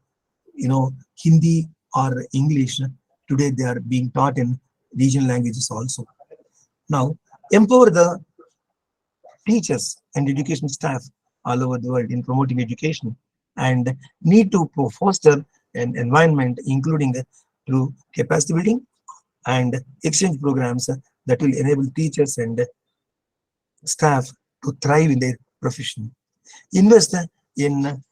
Hindi or English, today they are being taught in regional languages also. Now, empower the teachers and education staff all over the world in promoting education and need to foster an environment including through capacity building and exchange programs that will enable teachers and staff to thrive in their profession. Invest in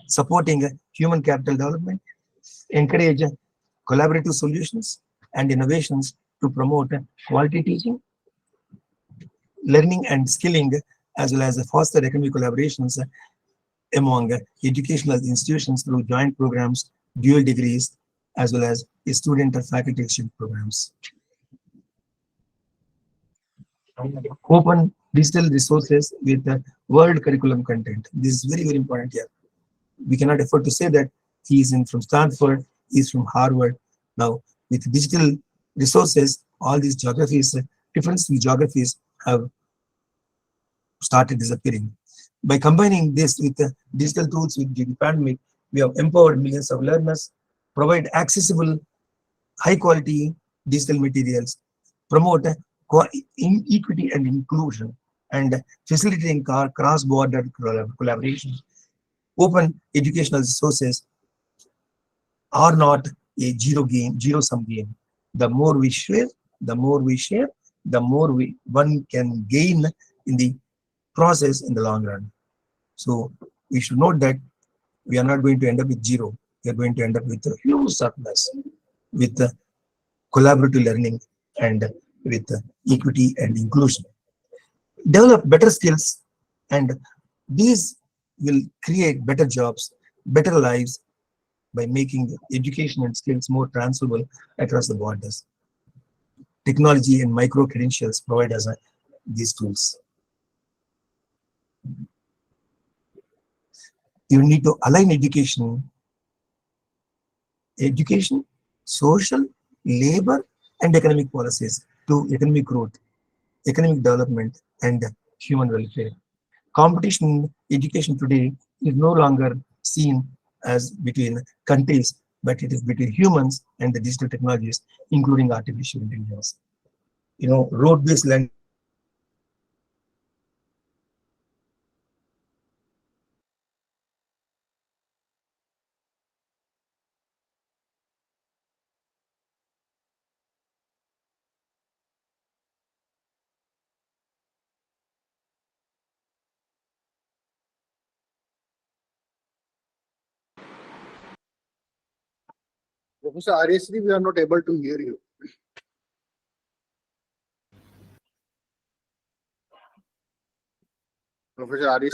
supporting human capital development, encourage collaborative solutions and innovations to promote quality teaching, learning and skilling, as well as foster economic collaborations among educational institutions through joint programs, dual degrees, as well as student and faculty exchange programs. Open digital resources with world curriculum content. This is very, very important here. We cannot afford to say that he is from Stanford, he is from Harvard. Now, with digital resources, all these geographies, different geographies have started disappearing. By combining this with digital tools with the pandemic, we have empowered millions of learners, provide accessible, high quality digital materials, promote equity and inclusion, and facilitating cross-border collaboration. Open educational resources are not a zero-sum game. The more we share, the more one can gain in the process in the long run. So we should note that we are not going to end up with zero. We are going to end up with a huge surplus with collaborative learning and with equity and inclusion. Develop better skills, and these will create better jobs, better lives by making education and skills more transferable across the borders. Technology and micro credentials provide us these tools. You need to align education, social, labor, and economic policies to economic growth, economic development, and human welfare. Competition in education today is no longer seen as between countries, but it is between humans and the digital technologies, including artificial intelligence. Road-based learning. Professor Aryasri, we are not able to hear you. Professor Ari.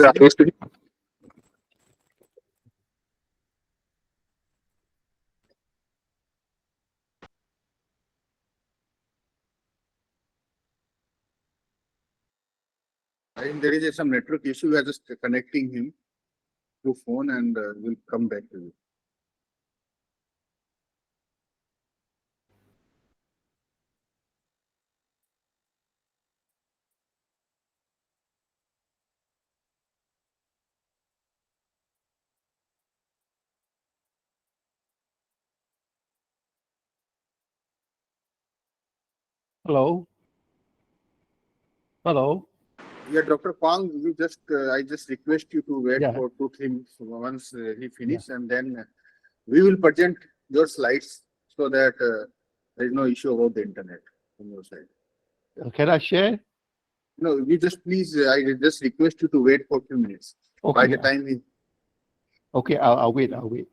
I think there is some network issue. We are just connecting him through phone and we'll come back to you. Hello? Hello? Yeah, Dr. Kwang, you just I just request you to wait Yeah. for 2 3 once he finish, and then we will present your slides so that there is no issue about the internet on your side. Can I share? No, you just please, I just request you to wait for 2 minutes. By Okay. the time we, Okay, I'll wait. I'll wait.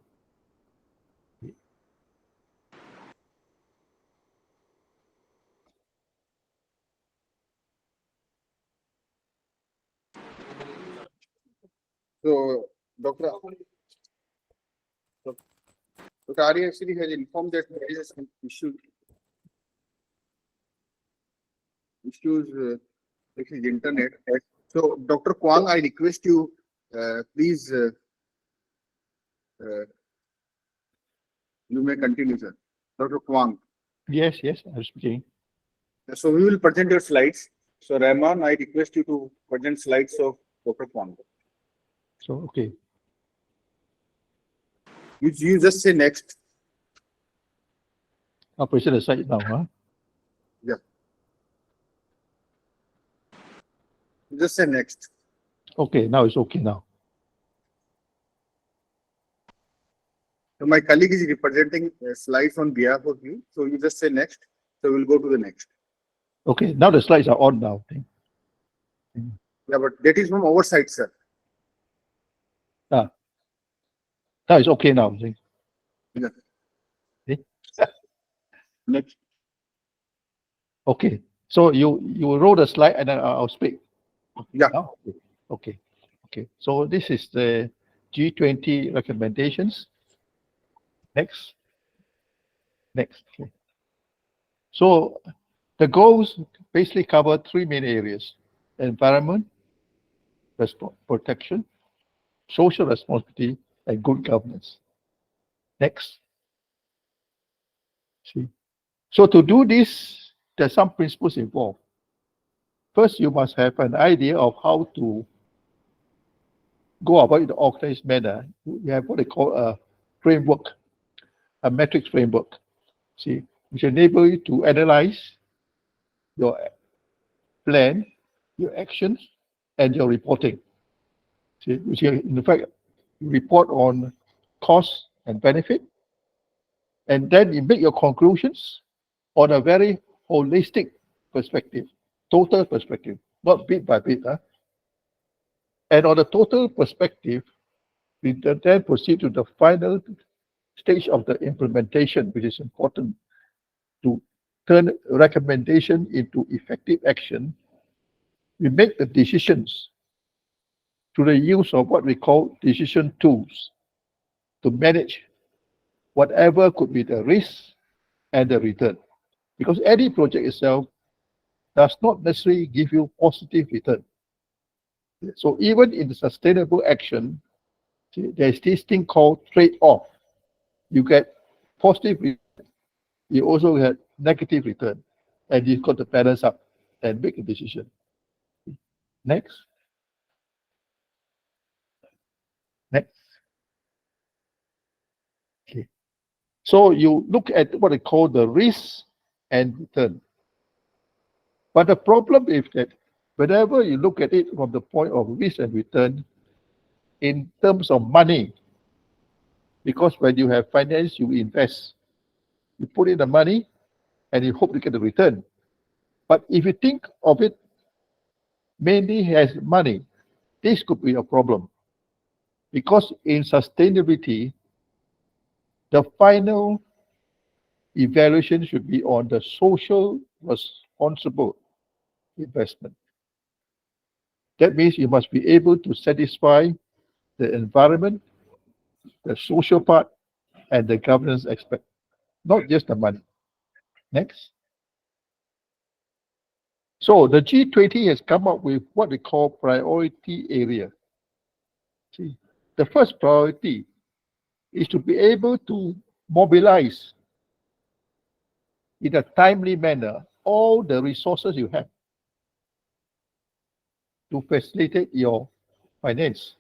so Dr. Dr. Ari actually has informed that there is some issues with his internet. So Dr. Kwang, I request you please you may continue, sir. Dr. Kwang. Yes, I'm speaking. So we will present your slides. So Rahman, I request you to present slides of Dr. Kwang. So, okay. You just say next. I'll present the slide now, huh? Yeah. You just say next. Okay, now it's okay now. So my colleague is representing slides on behalf of you. So you just say next. So we'll go to the next. Okay, now the slides are on now. Yeah, but that is from our side, sir. Now it's okay now. I think. Yeah. Okay. Next. Okay, so you roll the slide and then I'll speak. Yeah. Now? Okay. So this is the G20 recommendations. Next. Okay. So the goals basically cover three main areas: environment, protection, social responsibility, and good governance. Next. See. So to do this, there's some principles involved. First, you must have an idea of how to go about it in the organized manner. You have what they call a framework, a metrics framework, see, which enable you to analyze your plan, your actions, and your reporting. See, which you, in fact, report on cost and benefit, and then you make your conclusions on a very holistic perspective, total perspective, not bit by bit. And on the total perspective, we then proceed to the final stage of the implementation, which is important to turn recommendation into effective action. We make the decisions through the use of what we call decision tools to manage whatever could be the risk and the return. Because any project itself does not necessarily give you positive return. So even in the sustainable action, there's this thing called trade-off. You get positive return, you also get negative return, and you've got to balance up and make a decision. Next. Okay. So you look at what they call the risk and return. But the problem is that whenever you look at it from the point of risk and return, in terms of money, because when you have finance, you invest. You put in the money and you hope to get the return. But if you think of it mainly as money, this could be a problem. Because in sustainability, the final evaluation should be on the social responsible investment. That means you must be able to satisfy the environment, the social part, and the governance aspect, not just the money. Next. So the G20 has come up with what we call priority area. See, the first priority is to be able to mobilize in a timely manner all the resources you have to facilitate your finance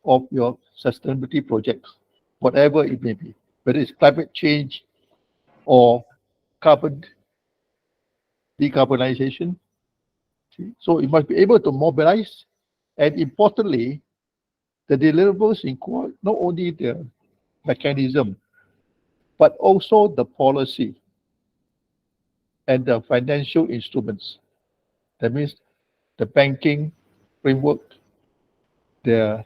of your sustainability projects, whatever it may be, whether it's climate change or carbon decarbonization. See? So you must be able to mobilize, and importantly, the deliverables include not only the mechanism, but also the policy and the financial instruments. That means the banking framework, the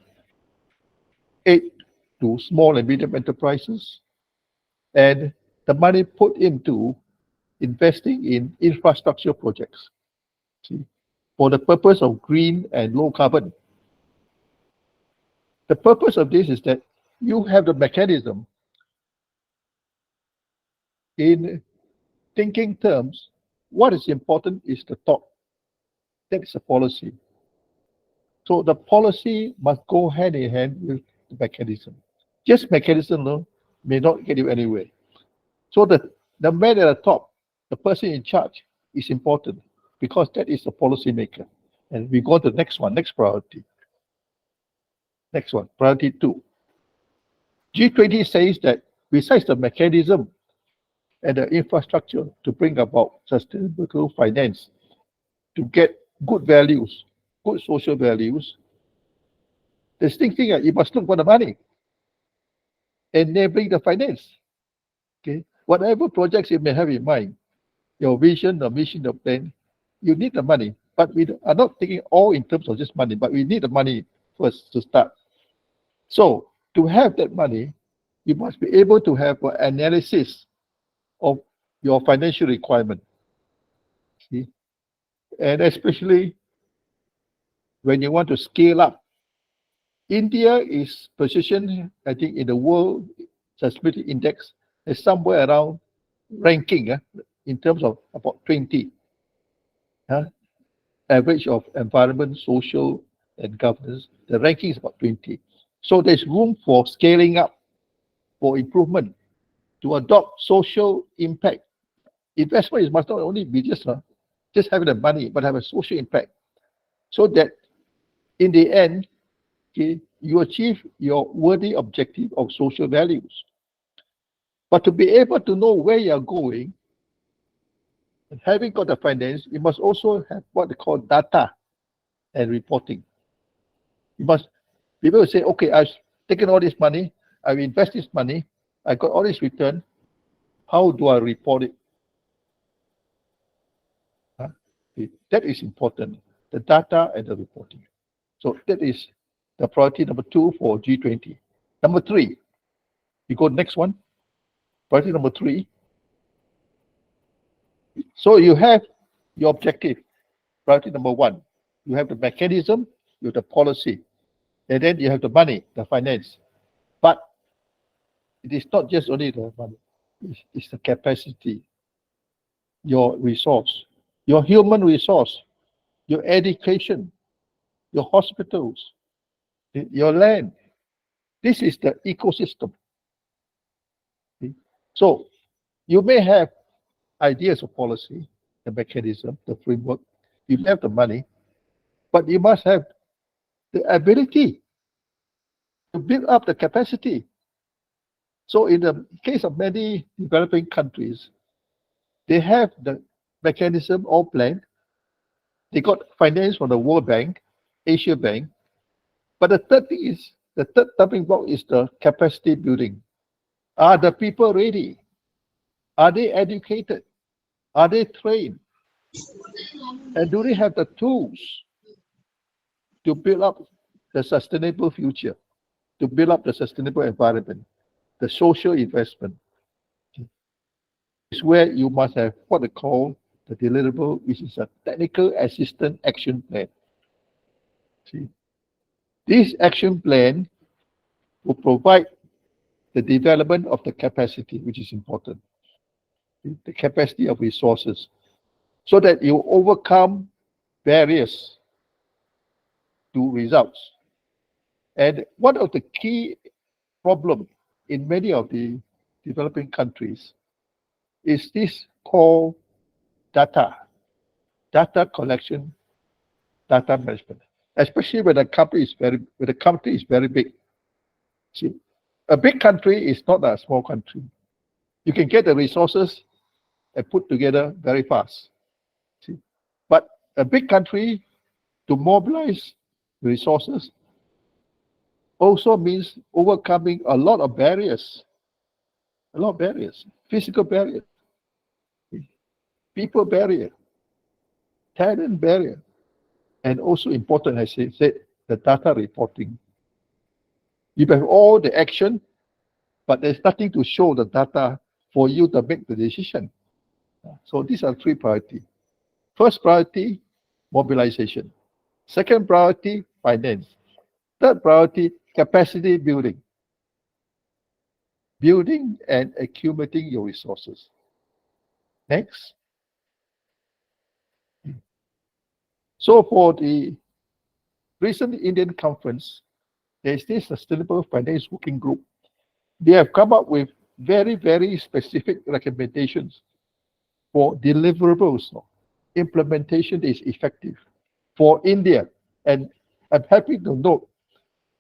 aid to small and medium enterprises, and the money put into investing in infrastructure projects. See, for the purpose of green and low carbon. The purpose of this is that you have the mechanism in thinking terms. What is important is the thought. That is a policy. So the policy must go hand in hand with the mechanism. Just mechanism alone may not get you anywhere. So the man at the top, the person in charge, is important because that is the policy maker. And we go to the next one, next priority. Next one, priority 2. G20 says that besides the mechanism and the infrastructure to bring about sustainable finance, to get good values, good social values, the distinct thing is you must look for the money, enabling the finance. Okay, whatever projects you may have in mind, your vision, the mission, the plan, you need the money. But we are not thinking all in terms of just money, but we need the money first to start. So to have that money, you must be able to have an analysis of your financial requirement. See? And especially when you want to scale up. India is positioned, I think, in the World Sustainability Index is somewhere around ranking in terms of about 20. Average of environment, social, and governance, the ranking is about 20. So there's room for scaling up, for improvement, to adopt social impact. Investment must not only be just having the money, but have a social impact. So that in the end, okay, you achieve your worthy objective of social values. But to be able to know where you're going, and having got the finance, you must also have what they call data and reporting. You must be able to say, okay, I've taken all this money, I've invested this money, I got all this return. How do I report it? That is important, the data and the reporting. So that is the priority number 2 for G20. Number 3, you go next one. Priority number 3. So you have your objective. Priority number 1, you have the mechanism, you have the policy, and then you have the money, the finance. But it is not just only the money, it's the capacity, your resource, your human resource, your education, your hospitals, your land. This is the ecosystem. So you may have ideas of policy, the mechanism, the framework, you have the money, but you must have the ability to build up the capacity. So in the case of many developing countries, they have the mechanism all planned. They got finance from the World Bank, Asia Bank. But the third stumbling block is the capacity building. Are the people ready? Are they educated? Are they trained? And do they have the tools to build up the sustainable future, to build up the sustainable environment, the social investment? It's where you must have what they call the deliverable, which is a technical assistant action plan. See, this action plan will provide the development of the capacity, which is important, the capacity of resources, so that you overcome barriers to results. And one of the key problems in many of the developing countries is this called data collection, data management, especially when the country is very big. See, a big country is not a small country. You can get the resources and put together very fast. See, but a big country, to mobilize resources also means overcoming a lot of barriers, physical barriers, people barrier, talent barrier, and also important, as I said, the data reporting. You have all the action, but there's nothing to show the data for you to make the decision. So these are three priorities. First priority, mobilization. Second priority, finance. Third priority, capacity building. Building and accumulating your resources. Next. So for the recent Indian conference, there's this Sustainable Finance Working Group. They have come up with very, very specific recommendations for deliverables. Implementation is effective for India. And I'm happy to note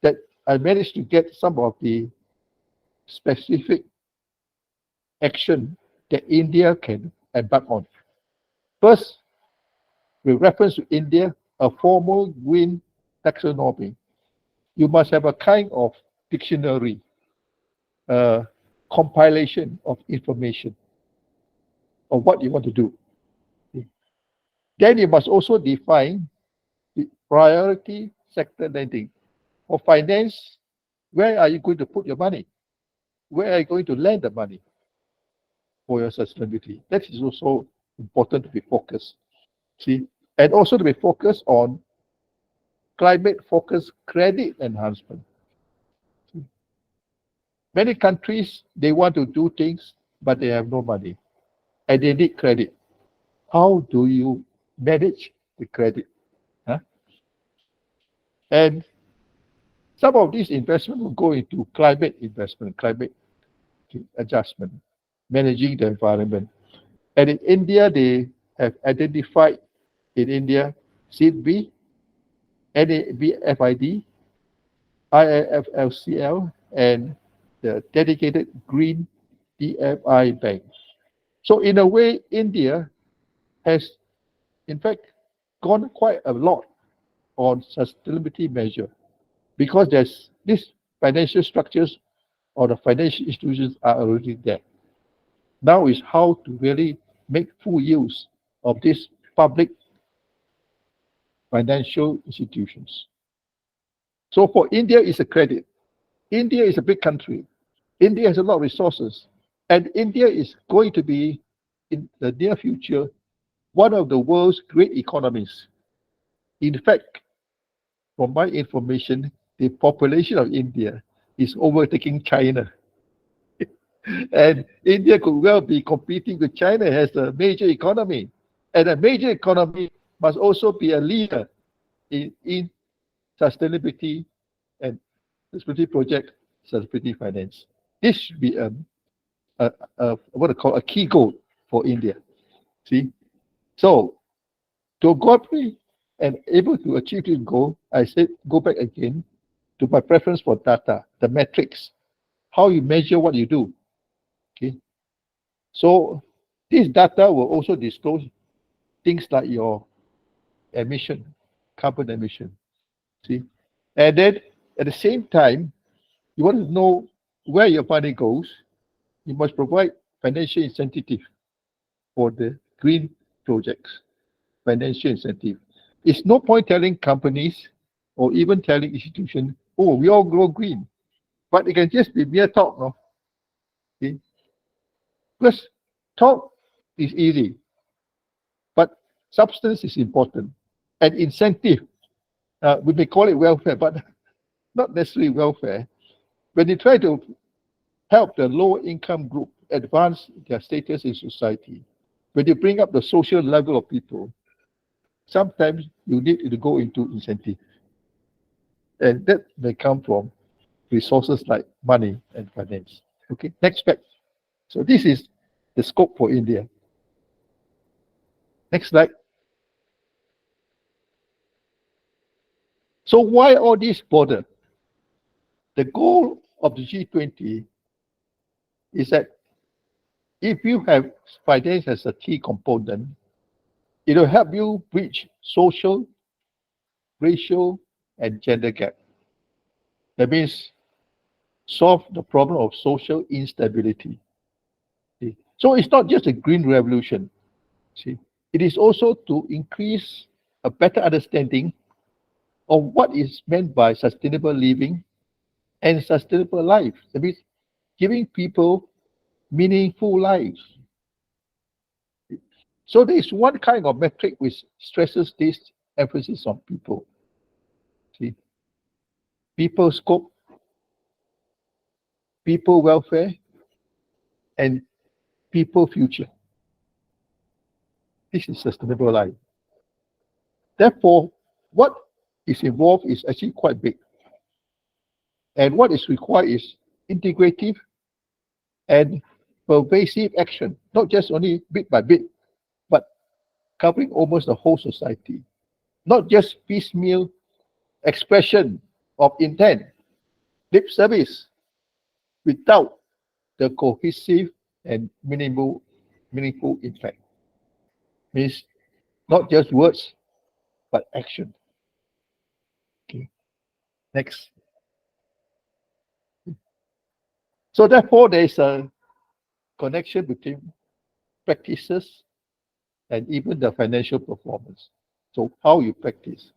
that I managed to get some of the specific action that India can embark on. First, with reference to India, a formal green taxonomy. You must have a kind of dictionary, compilation of information of what you want to do. Then you must also define the priority sector lending. For finance, where are you going to put your money? Where are you going to lend the money for your sustainability? That is also important to be focused. See, and also to be focused on climate-focused credit enhancement. Many countries, they want to do things, but they have no money, and they need credit. How do you manage the credit? Huh? And some of these investment will go into climate investment, climate adjustment, managing the environment. And in India, they have identified in India SEED-B, NABFID, IIFLCL, and the dedicated green DFI bank. So in a way, India has, in fact, gone quite a lot on sustainability measure because there's these financial structures or the financial institutions are already there. Now is how to really make full use of these public financial institutions. So for India, it's a credit. India is a big country. India has a lot of resources. And India is going to be, in the near future, one of the world's great economies. In fact, from my information, the population of India is overtaking China. And India could well be competing with China as a major economy. And a major economy must also be a leader in sustainability and sustainability project, sustainability finance. This should be what I call a key goal for India. See, so to go and able to achieve this goal, I said go back again to my preference for data, the metrics, how you measure what you do. Okay, so this data will also disclose things like your emission, carbon emission. See, and then at the same time, you want to know where your money goes. You must provide financial incentive for the green projects, financial incentive. It's no point telling companies or even telling institutions, oh, we all grow green. But it can just be mere talk, no? Okay? Because talk is easy, but substance is important. And incentive we may call it welfare, but not necessarily welfare. When you try to help the lower income group advance their status in society, when you bring up the social level of people, sometimes you need to go into incentive. And that may come from resources like money and finance. Okay, next fact. So this is the scope for India. Next slide. So why all this bother? The goal of the G20 is that if you have finance as a key component, it will help you bridge social, racial, and gender gap. That means solve the problem of social instability. See? So it's not just a green revolution. See? It is also to increase a better understanding of what is meant by sustainable living and sustainable life. That means giving people meaningful lives. So there is one kind of metric which stresses this emphasis on people. See, people scope, people welfare, and people future. This is sustainable life. Therefore, what is involved is actually quite big. And what is required is integrative and pervasive action, not just only bit by bit, but covering almost the whole society. Not just piecemeal expression of intent, lip service, without the cohesive and meaningful impact. Means not just words, but action. Okay. Next. So therefore, there is a connection between practices and even the financial performance. So how you practice.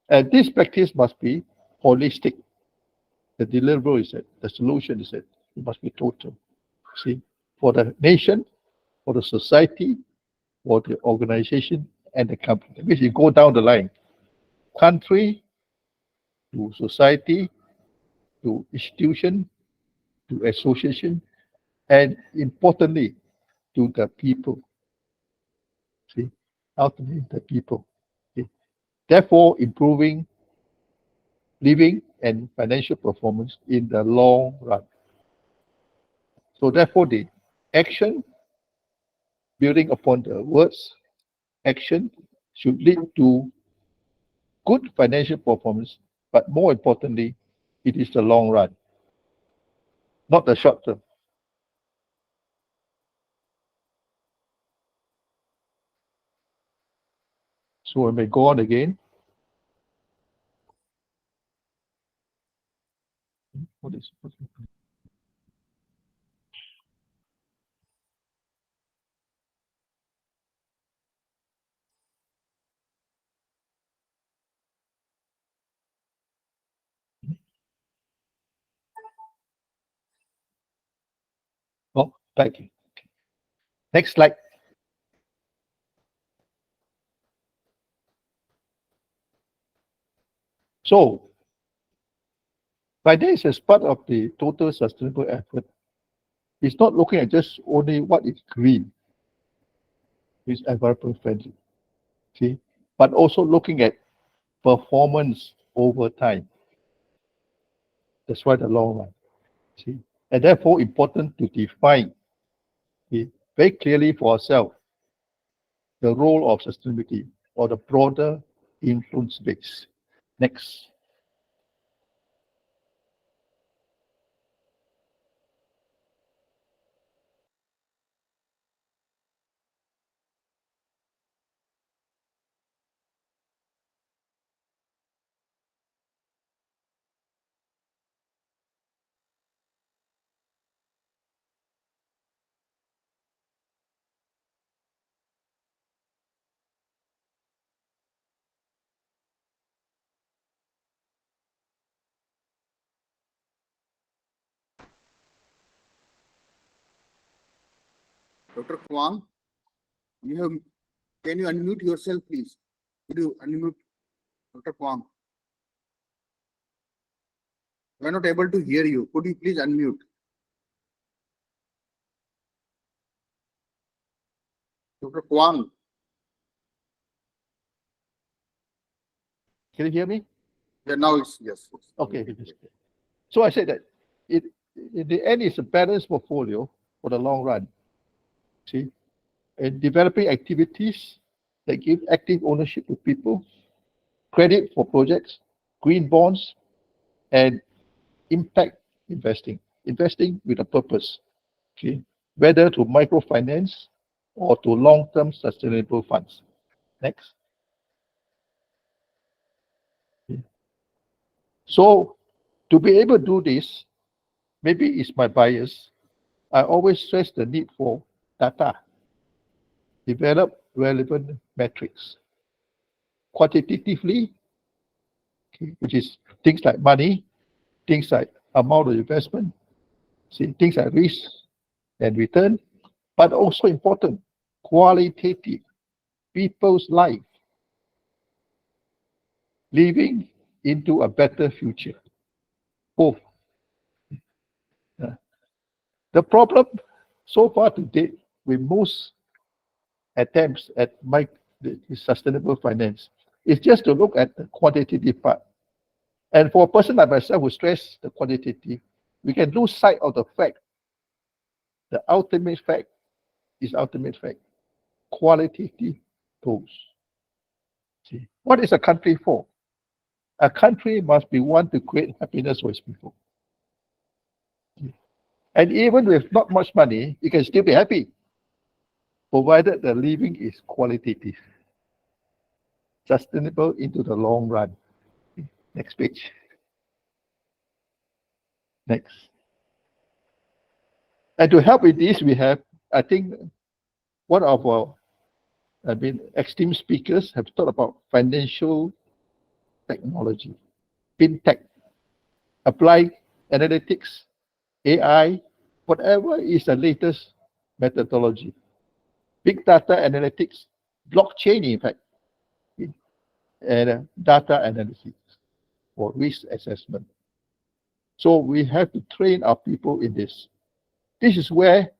And this practice must be holistic. The deliverable is it. The solution is it. It must be total. See, for the nation, for the society, for the organization, and the company. That means you go down the line. Country to society, to institution, to association, and importantly, to the people. See, ultimately the people. See. Therefore, improving living and financial performance in the long run. So therefore, the action building upon the words, action should lead to good financial performance, but more importantly, it is the long run, not the short term. So we may go on again. What is oh, thank you. Next slide. So, finance as part of the total sustainable effort is not looking at just only what is green, is environmental friendly, see, but also looking at performance over time. That's why the long run, see, and therefore important to define very clearly for ourselves the role of sustainability or the broader influence base. Next. Dr. Kwang, can you unmute yourself, please? Could you unmute Dr. Kwang? We're not able to hear you. Could you please unmute? Dr. Kwang. Can you hear me? Yeah, now it's yes. Okay. So I said that it in the end it's a balanced portfolio for the long run. See, and developing activities that give active ownership to people, credit for projects, green bonds, and impact investing. Investing with a purpose. Okay, whether to microfinance or to long-term sustainable funds. Next. Okay. So to be able to do this, maybe it's my bias. I always stress the need for data. Develop relevant metrics. Quantitatively, okay, which is things like money, things like amount of investment, see, things like risk and return, but also important, qualitative, people's life, living into a better future. Both. The problem so far to date with most attempts at the sustainable finance is just to look at the quantitative part. And for a person like myself who stress the quantitative, we can lose sight of the fact. The ultimate fact is ultimate fact. Qualitative goals. See, what is a country for? A country must be one to create happiness for its people. And even with not much money, you can still be happy, provided the living is qualitative, sustainable into the long run. Next page. Next. And to help with this, we have, I think, one of our, esteemed speakers have talked about financial technology, fintech, applied analytics, AI, whatever is the latest methodology. Big data analytics, blockchain, in fact, and data analytics for risk assessment. So we have to train our people in this. This is where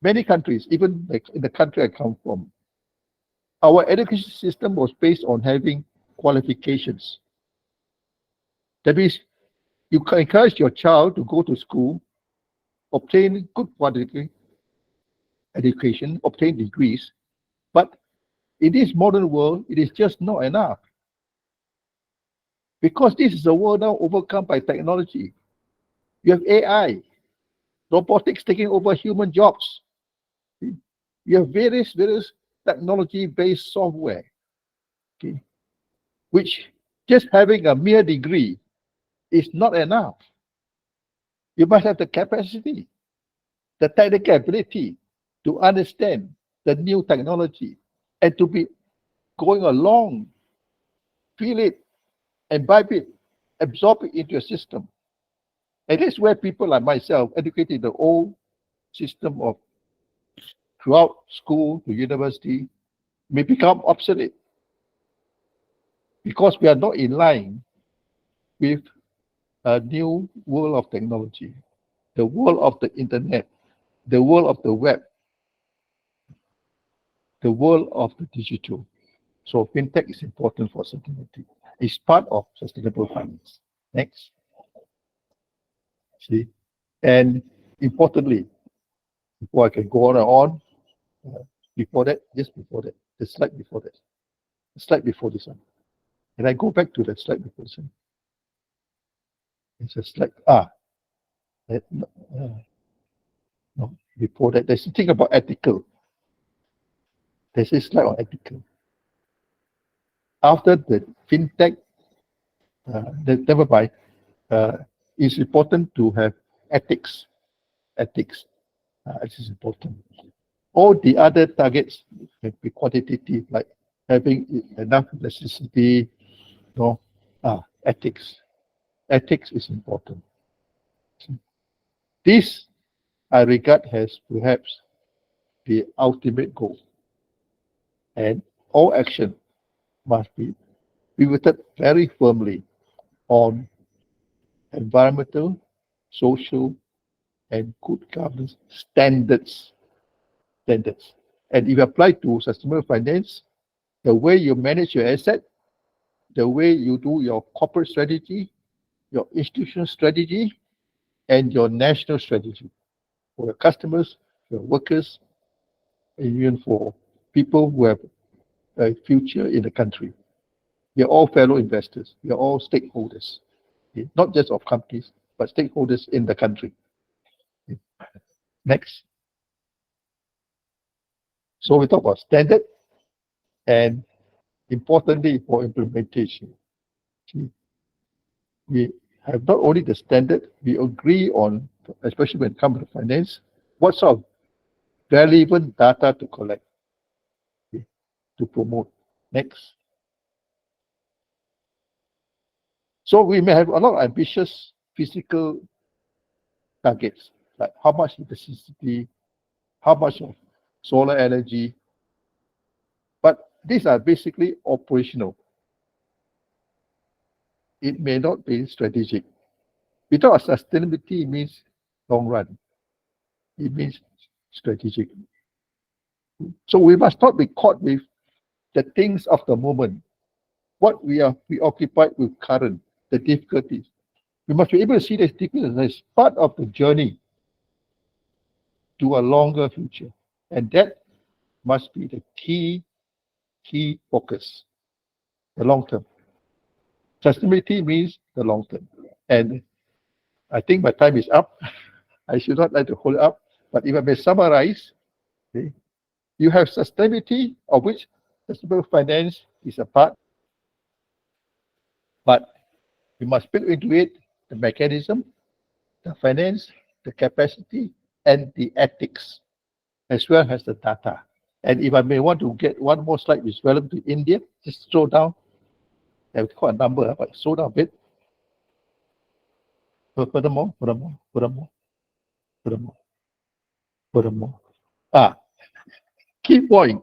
many countries, even like in the country I come from, our education system was based on having qualifications. That means you can encourage your child to go to school, obtain good quality education, obtain degrees, but in this modern world, it is just not enough. Because this is a world now overcome by technology. You have AI, robotics taking over human jobs. You have various technology-based software, okay, which just having a mere degree is not enough. You must have the capacity, the technical ability to understand the new technology and to be going along, feel it, imbibe it, absorb it into your system. And that's where people like myself, educated in the old system of throughout school to university, may become obsolete because we are not in line with a new world of technology, the world of the internet, the world of the web, the world of the digital. So fintech is important for sustainability. It's part of sustainable finance. Next. See, and importantly, before I can go on, before that, just before that, the slide before that, the slide before this one. And I go back to the slide before this one. It's a slide. No, before that, there's a thing about ethical. There's a slide on ethical. After the fintech, never mind, it's important to have ethics. Ethics. This is important. All the other targets can be quantitative, like having enough electricity, ethics. Ethics is important. This I regard as perhaps the ultimate goal. And all action must be pivoted very firmly on environmental, social, and good governance standards. Standards. And if you apply to sustainable finance, the way you manage your asset, the way you do your corporate strategy, your institutional strategy, and your national strategy for your customers, your workers, and even for people who have a future in the country. We are all fellow investors. We are all stakeholders, okay? Not just of companies, but stakeholders in the country. Okay. Next. So we talk about standard and importantly for implementation. Okay. We have not only the standard, we agree on, especially when it comes to finance, what sort of relevant data to collect, okay, to promote. Next. So we may have a lot of ambitious physical targets, like how much electricity, how much of solar energy, but these are basically operational. It may not be strategic. We talk about sustainability, it means long run. It means strategic. So we must not be caught with the things of the moment, what we are preoccupied with current, the difficulties. We must be able to see the difficulties as part of the journey to a longer future. And that must be the key focus, the long term. Sustainability means the long term. And I think my time is up. I should not like to hold it up, but if I may summarize, okay, you have sustainability, of which sustainable finance is a part, but you must build into it the mechanism, the finance, the capacity, and the ethics, as well as the data. And if I may want to get one more slide which is relevant to India, just slow down. I've got a number, but slow down a bit. Furthermore. Key point.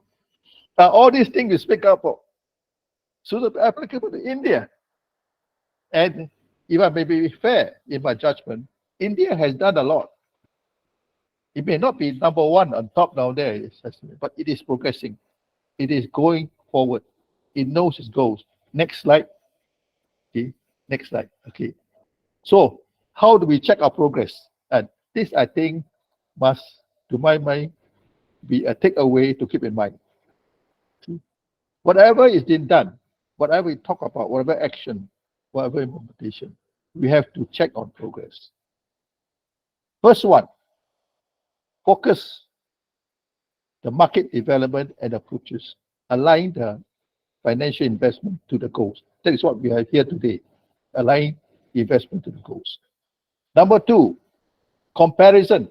All these things we speak up for, so that applicable to India. And if I may be fair in my judgment, India has done a lot. It may not be number one on top down there, but it is progressing. It is going forward. It knows its goals. Next slide. Okay. Next slide. Okay. So how do we check our progress? And this, I think, must, to my mind, be a takeaway to keep in mind. Whatever is being done, whatever we talk about, whatever action, whatever implementation, we have to check on progress. First one, focus the market development and approaches, align the financial investment to the goals. That is what we are here today, align the investment to the goals. Number two, comparison,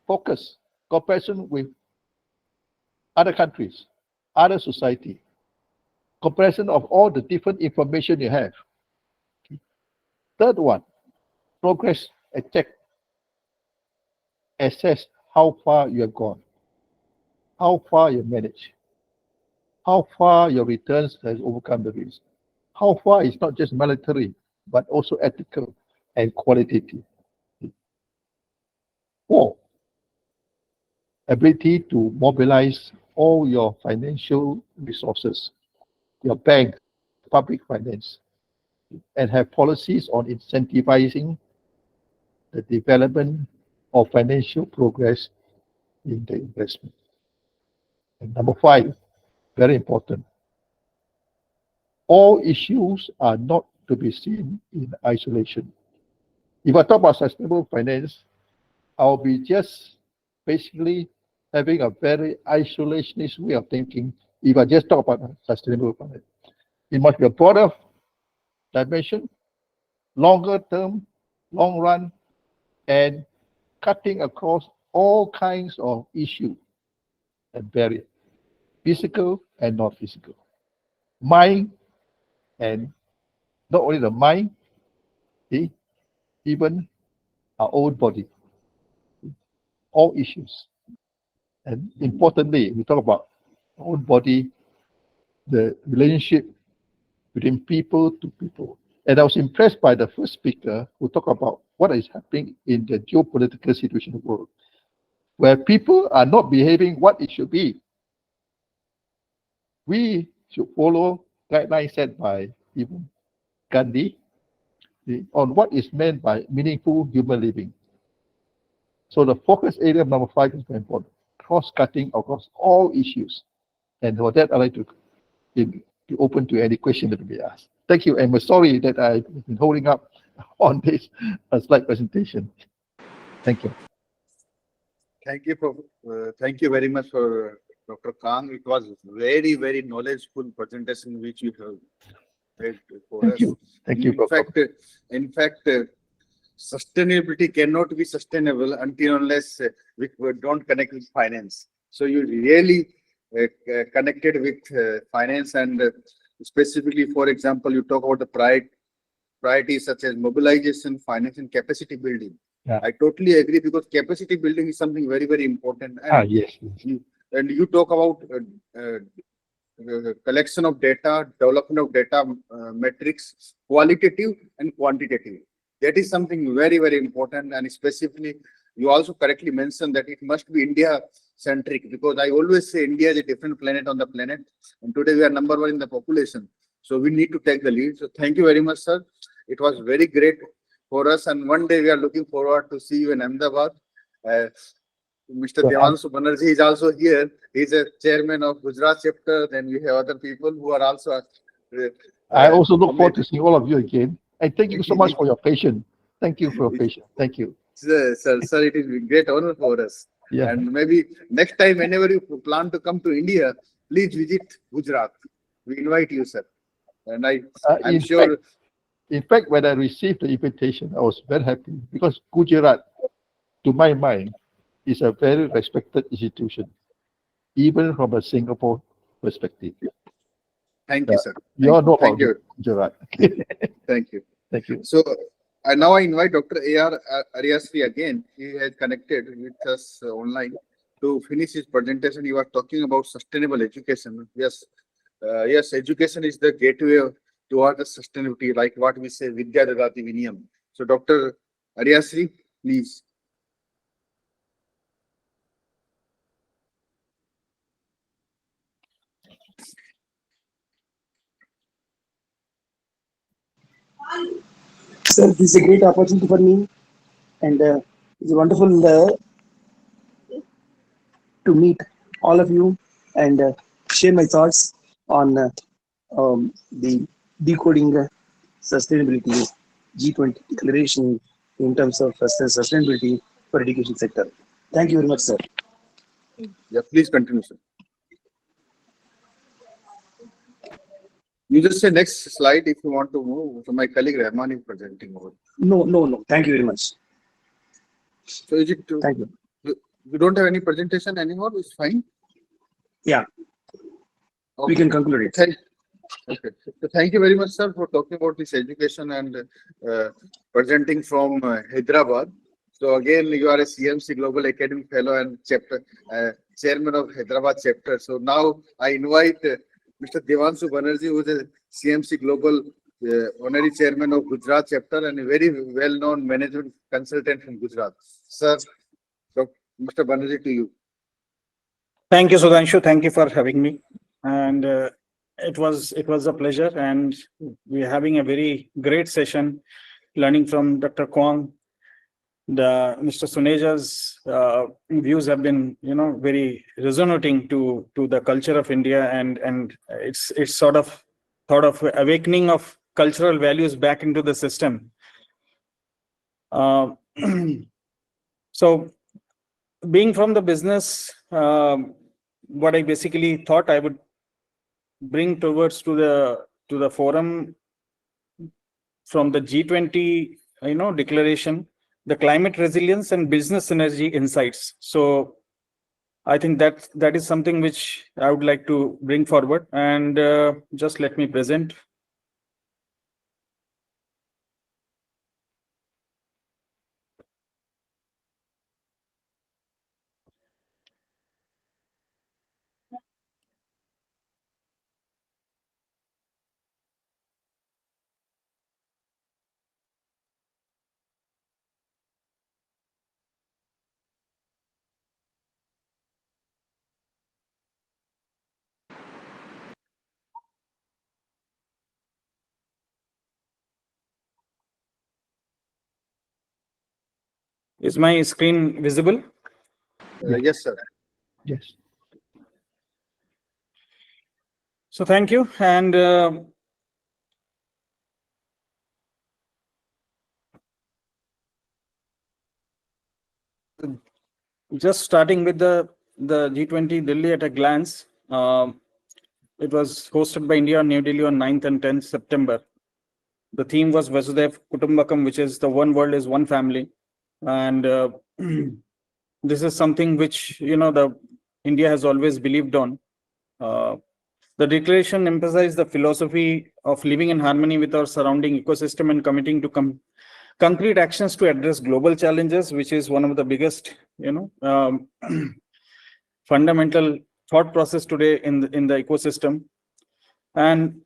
focus, comparison with other countries, other society, comparison of all the different information you have. Third one, progress and check, assess how far you have gone, how far you manage, how far your returns has overcome the risk, how far is not just monetary, but also ethical and qualitative. Four, ability to mobilize all your financial resources, your bank, public finance, and have policies on incentivizing the development of financial progress in the investment. And number five, very important, all issues are not to be seen in isolation. If I talk about sustainable finance, I'll be just basically having a very isolationist way of thinking if I just talk about sustainable finance. It must be a broader dimension, longer term, long run, and cutting across all kinds of issues and barriers, physical and not physical. Mind and not only the mind, even our own body, all issues. And importantly, we talk about our own body, the relationship between people to people, And I was impressed by the first speaker who talked about what is happening in the geopolitical situation of the world, where people are not behaving what it should be. We should follow guidelines set by even Gandhi on what is meant by meaningful human living. So the focus area number 5 is very important, cross-cutting across all issues. And for that, I'd like to be open to any question that will be asked. Thank you, and we're sorry that I've been holding up on this slide presentation. Thank you. Thank you very much for Dr. Kang. It was very, very knowledgeable presentation which you have made for Thank us. you. Thank you, Prof. In fact, sustainability cannot be sustainable until unless we don't connect with finance. So you really connected with finance, and specifically, for example, you talk about the priorities such as mobilization, finance, and capacity building. Yeah. I totally agree, because capacity building is something very, very important. And Yes. you talk about collection of data, development of data metrics, qualitative and quantitative. That is something very, very important. And specifically, you also correctly mentioned that it must be India centric, because I always say India is a different planet on the planet. And today we are number 1 in the population. So we need to take the lead. So thank you very much, sir. It was very great for us. And one day we are looking forward to see you in Ahmedabad. Mr. Devanshu Banerjee is also here. He's a chairman of Gujarat chapter. Then we have other people who are also. I also look forward to seeing all of you again. And thank you so much for your patience. Thank you for your patience. Thank you. Sir, it is a great honor for us. Yeah. And maybe next time, whenever you plan to come to India, please visit Gujarat. We invite you, sir. And I'm sure. In fact, when I received the invitation, I was very happy, because Gujarat, to my mind, is a very respected institution, even from a Singapore perspective. Thank you, sir. You all know about Thank you. Gujarat. Thank you. Thank you. So now I invite Dr. A.R. Ariasri again. He has connected with us online to finish his presentation. He was talking about sustainable education. Yes, education is the gateway toward the sustainability, like what we say, Vidya Dadati Viniyam. So Dr. Ariasri, please. Sir, this is a great opportunity for me, and it's wonderful to meet all of you and share my thoughts on the decoding sustainability G20 declaration in terms of sustainability for education sector. Thank you very much, sir. Yeah, please continue, sir. You just say next slide if you want to move. So my colleague Rahman is presenting over. No. Thank you very much. So is it? Thank you. You don't have any presentation anymore? It's fine. Yeah. Okay. We can conclude it. Okay. So thank you very much, sir, for talking about this education and presenting from Hyderabad. So again, you are a CMC Global Academic Fellow and chapter chairman of Hyderabad chapter. So now I invite Mr. Devanshu Banerjee, who is a CMC Global honorary chairman of Gujarat chapter and a very well-known management consultant from Gujarat. Sir, Mr. Banerjee, to you. Thank you, Sudhanshu. Thank you for having me. And it was a pleasure. And we're having a very great session, learning from Dr. Kwong. Mr. Suneja's views have been, very resonating to the culture of India, and it's sort of awakening of cultural values back into the system. So, being from the business, what I basically thought I would bring towards to the forum from the G20, declaration, the climate resilience and business synergy insights. So I think that is something which I would like to bring forward, and just let me present. Is my screen visible? Yes, sir. Yes. So thank you. And just starting with the G20 Delhi at a glance. It was hosted by India and New Delhi on 9th and 10th September. The theme was Vasudev Kutumbakam, which is the one world is one family. And this is something which, the India has always believed on. The declaration emphasized the philosophy of living in harmony with our surrounding ecosystem and committing to concrete actions to address global challenges, which is one of the biggest, fundamental thought process today in the ecosystem. And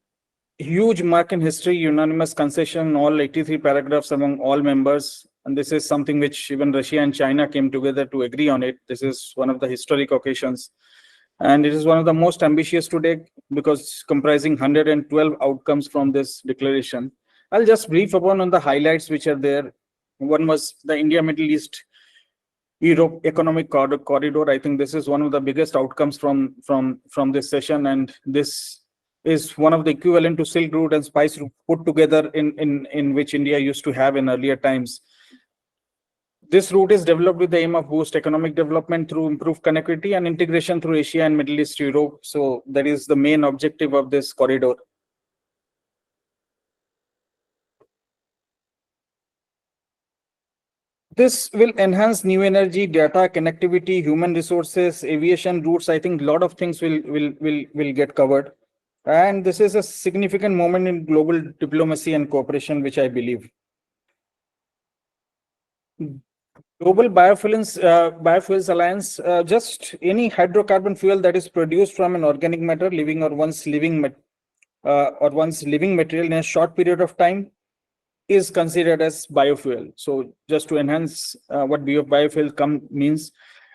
huge mark in history, unanimous concession, all 83 paragraphs among all members. And this is something which even Russia and China came together to agree on it. This is one of the historic occasions. And it is one of the most ambitious today because comprising 112 outcomes from this declaration. I'll just brief upon on the highlights which are there. One was the India Middle East Europe Economic Corridor. I think this is one of the biggest outcomes from this session, and this is one of the equivalent to Silk Route and Spice Route put together in which India used to have in earlier times. This route is developed with the aim of boost economic development through improved connectivity and integration through Asia and Middle East Europe. So that is the main objective of this corridor. This will enhance new energy, data, connectivity, human resources, aviation routes. I think a lot of things will get covered. And this is a significant moment in global diplomacy and cooperation, which I believe. Global Biofuels Alliance, just any hydrocarbon fuel that is produced from an organic matter, living or once living material in a short period of time is considered as biofuel. So just to enhance what biofuel means.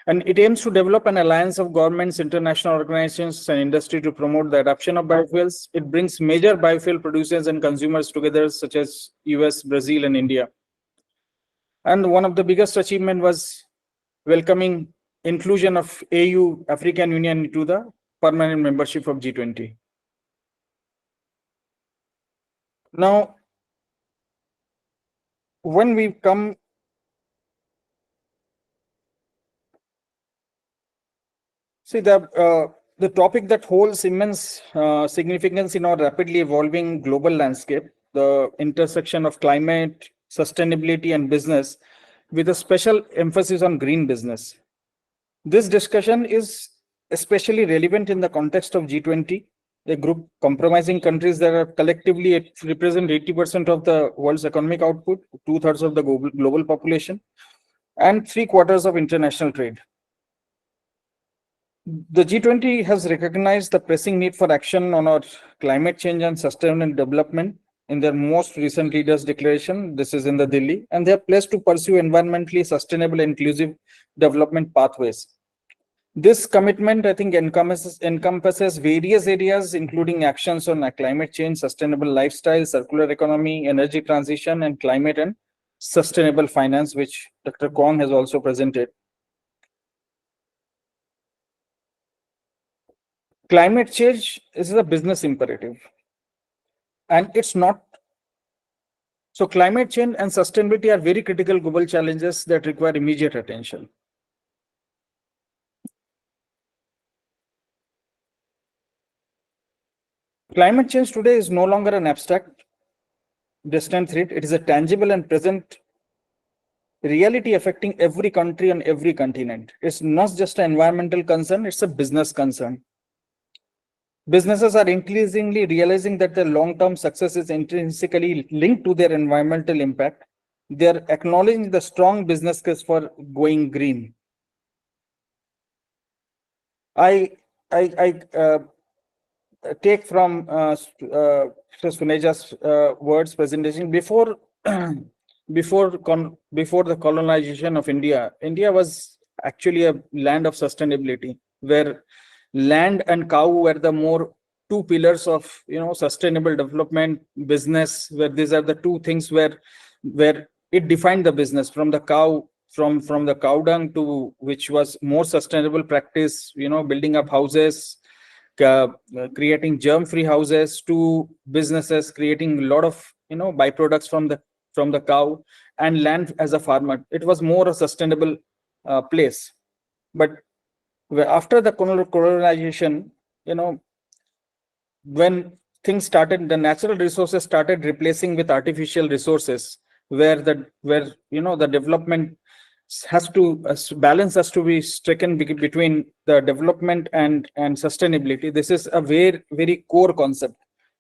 And it aims to develop an alliance of governments, international organizations, and industry to promote the adoption of biofuels. It brings major biofuel producers and consumers together, such as US, Brazil, and India. And one of the biggest achievement was welcoming inclusion of AU, African Union, into the permanent membership of G20. Now, when we come, see the topic that holds immense significance in our rapidly evolving global landscape, the intersection of climate, sustainability, and business, with a special emphasis on green business. This discussion is especially relevant in the context of G20, a group comprising countries that are collectively represent 80% of the world's economic output, 2/3 of the global population, and 3/4 of international trade. The G20 has recognized the pressing need for action on our climate change and sustainable development in their most recent leaders declaration. This is in the Delhi, and they are pledged to pursue environmentally sustainable, inclusive development pathways. This commitment, I think, encompasses various areas, including actions on climate change, sustainable lifestyle, circular economy, energy transition, and climate and sustainable finance, which Dr. Kong has also presented. Climate change is a business imperative, and it's not. So climate change and sustainability are very critical global challenges that require immediate attention. Climate change today is no longer an abstract, distant threat. It is a tangible and present reality affecting every country on every continent. It's not just an environmental concern, it's a business concern. Businesses are increasingly realizing that their long-term success is intrinsically linked to their environmental impact. They're acknowledging the strong business case for going green. I take from Suneja's words presentation before before the colonization of India. India was actually a land of sustainability, where land and cow were the more two pillars of sustainable development, business, where these are the two things where it defined the business. From the cow, from the cow dung to which was more sustainable practice, building up houses, creating germ-free houses, to businesses creating a lot of byproducts from the cow, and land as a farmer. It was more a sustainable place. But after the colonization, when things started, the natural resources started replacing with artificial resources, where the development has to balance has to be stricken between the development and sustainability. This is a very, very core concept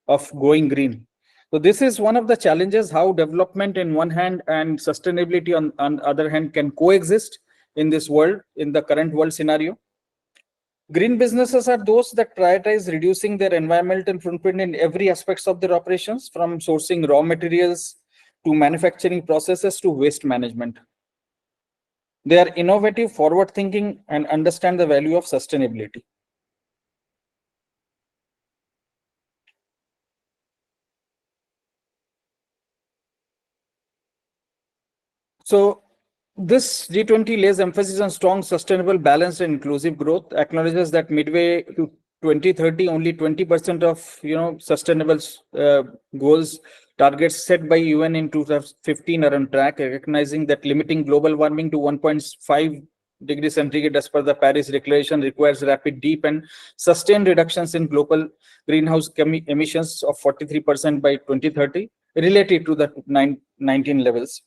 of going green. So this is one of the challenges, how development in one hand and sustainability on other hand can coexist in this world, in the current world scenario. Green businesses are those that prioritize reducing their environmental footprint in every aspects of their operations, from sourcing raw materials to manufacturing processes to waste management. They are innovative, forward-thinking, and understand the value of sustainability. So this G20 lays emphasis on strong, sustainable, balanced, and inclusive growth, acknowledges that midway to 2030, only 20% of sustainable goals targets set by UN in 2015 are on track, recognizing that limiting global warming to 1.5 degrees centigrade as per the Paris Declaration requires rapid, deep, and sustained reductions in global greenhouse emissions of 43% by 2030, related to the 19 levels.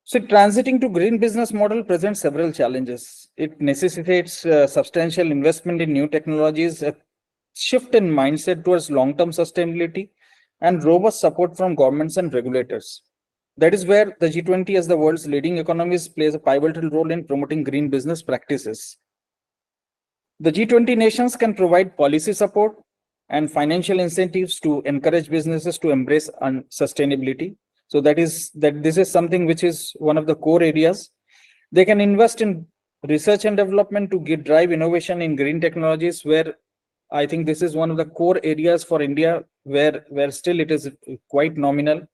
So transiting to green business model presents several challenges. It necessitates substantial investment in new technologies, a shift in mindset towards long-term sustainability, and robust support from governments and regulators. That is where the G20 as the world's leading economies plays a pivotal role in promoting green business practices. The G20 nations can provide policy support and financial incentives to encourage businesses to embrace sustainability. So this is something which is one of the core areas. They can invest in research and development to drive innovation in green technologies, where I think this is one of the core areas for India, where still it is quite nominal.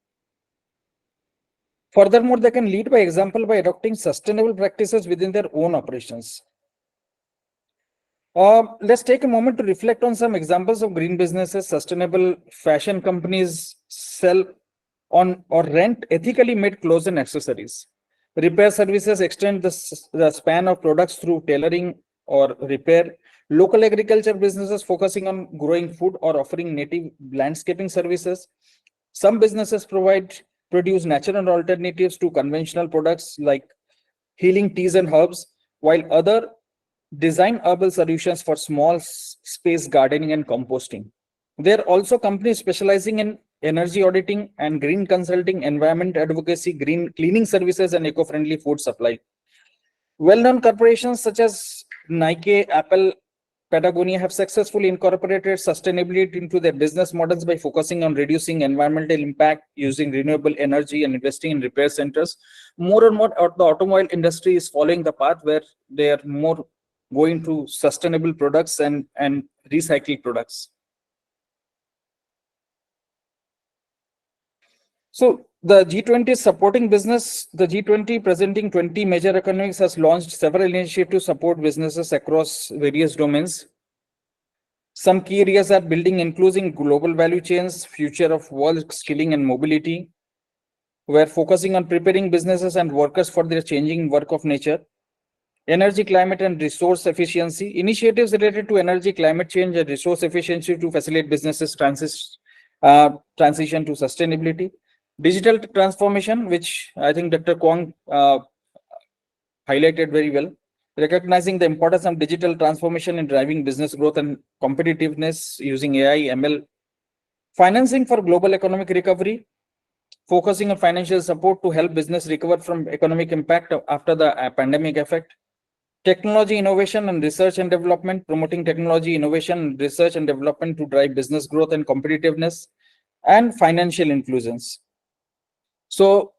Furthermore, they can lead by example by adopting sustainable practices within their own operations. Let's take a moment to reflect on some examples of green businesses. Sustainable fashion companies sell on or rent ethically made clothes and accessories. Repair services extend the span of products through tailoring or repair. Local agriculture businesses focusing on growing food or offering native landscaping services. Some businesses produce natural alternatives to conventional products like healing teas and herbs, while other design herbal solutions for small space gardening and composting. There are also companies specializing in energy auditing and green consulting, environment advocacy, green cleaning services, and eco-friendly food supply. Well-known corporations such as Nike, Apple, Patagonia have successfully incorporated sustainability into their business models by focusing on reducing environmental impact, using renewable energy, and investing in repair centers. More and more, the automobile industry is following the path where they are more going to sustainable products and recycled products. So the G20 is supporting business. The G20, presenting 20 major economies, has launched several initiatives to support businesses across various domains. Some key areas are building including global value chains, future of work, skilling, and mobility. We're focusing on preparing businesses and workers for their changing work of nature. Energy, climate, and resource efficiency. Initiatives related to energy, climate change, and resource efficiency to facilitate businesses transition to sustainability. Digital transformation, which I think Dr. Kwong highlighted very well, recognizing the importance of digital transformation in driving business growth and competitiveness using AI, ML. Financing for global economic recovery, focusing on financial support to help business recover from economic impact after the pandemic effect. Technology innovation and research and development, promoting technology innovation, research and development to drive business growth and competitiveness, and financial inclusions. So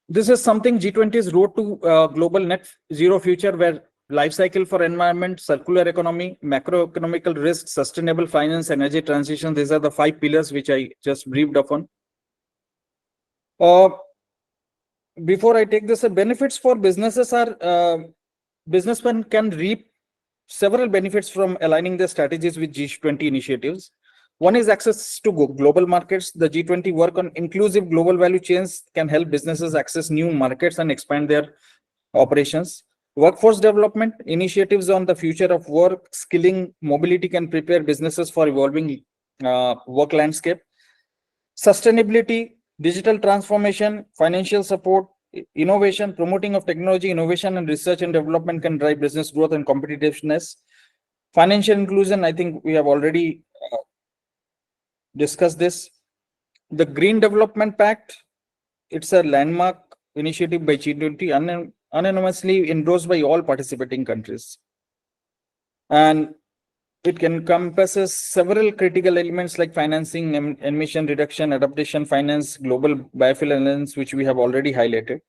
this is something G20's road to global net zero future, where life cycle for environment, circular economy, macroeconomical risk, sustainable finance, energy transition. These are the 5 pillars which I just briefed upon. Before I take this, the benefits for businesses are businessmen can reap several benefits from aligning their strategies with G20 initiatives. One is access to global markets. The G20 work on inclusive global value chains can help businesses access new markets and expand their operations. Workforce development initiatives on the future of work, skilling, mobility can prepare businesses for evolving work landscape. Sustainability, digital transformation, financial support, innovation, promoting of technology, innovation and research and development can drive business growth and competitiveness. Financial inclusion, I think we have already discussed this. The Green Development Pact, it's a landmark initiative by G20, unanimously endorsed by all participating countries. And it encompasses several critical elements like financing, emission reduction, adaptation finance, global biofuel alliance, which we have already highlighted.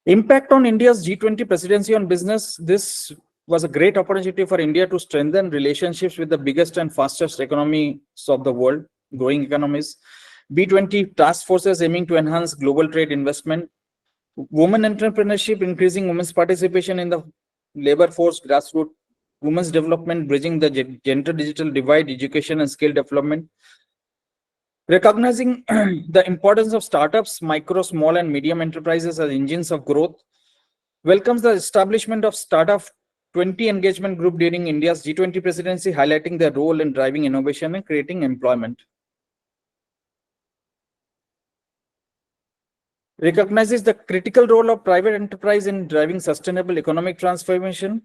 Impact on India's G20 presidency on business. This was a great opportunity for India to strengthen relationships with the biggest and fastest economies of the world, growing economies. B20 task forces aiming to enhance global trade investment. Women entrepreneurship, increasing women's participation in the labor force, grassroots, women's development, bridging the gender digital divide, education and skill development. Recognizing the importance of startups, micro, small and medium enterprises as engines of growth, welcomes the establishment of Startup 20 engagement group during India's G20 presidency, highlighting their role in driving innovation and creating employment. Recognizes the critical role of private enterprise in driving sustainable economic transformation,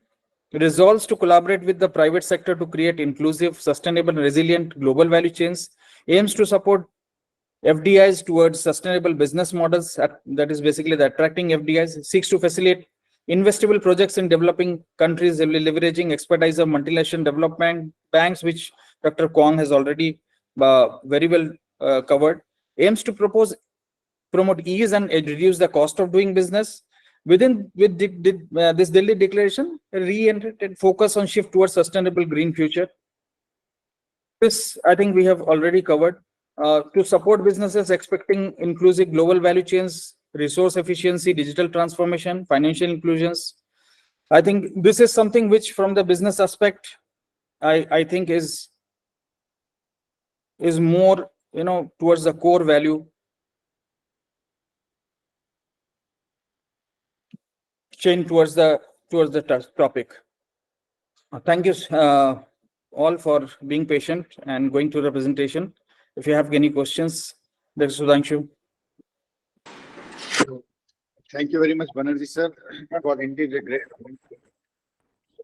resolves to collaborate with the private sector to create inclusive, sustainable, and resilient global value chains, aims to support FDIs towards sustainable business models, that is basically the attracting FDIs, seeks to facilitate investable projects in developing countries, leveraging expertise of multinational development banks, which Dr. Kwong has already very well covered, aims to promote ease and reduce the cost of doing business. With this Delhi Declaration, reiterated focus on shift towards sustainable green future. This, I think we have already covered. To support businesses expecting inclusive global value chains, resource efficiency, digital transformation, financial inclusions. I think this is something which from the business aspect, I think is more, towards the core value chain towards the topic. Thank you all for being patient and going through the presentation. If you have any questions, Dr. Sudhanshu. Thank you very much, Banerjee sir. It was indeed a great.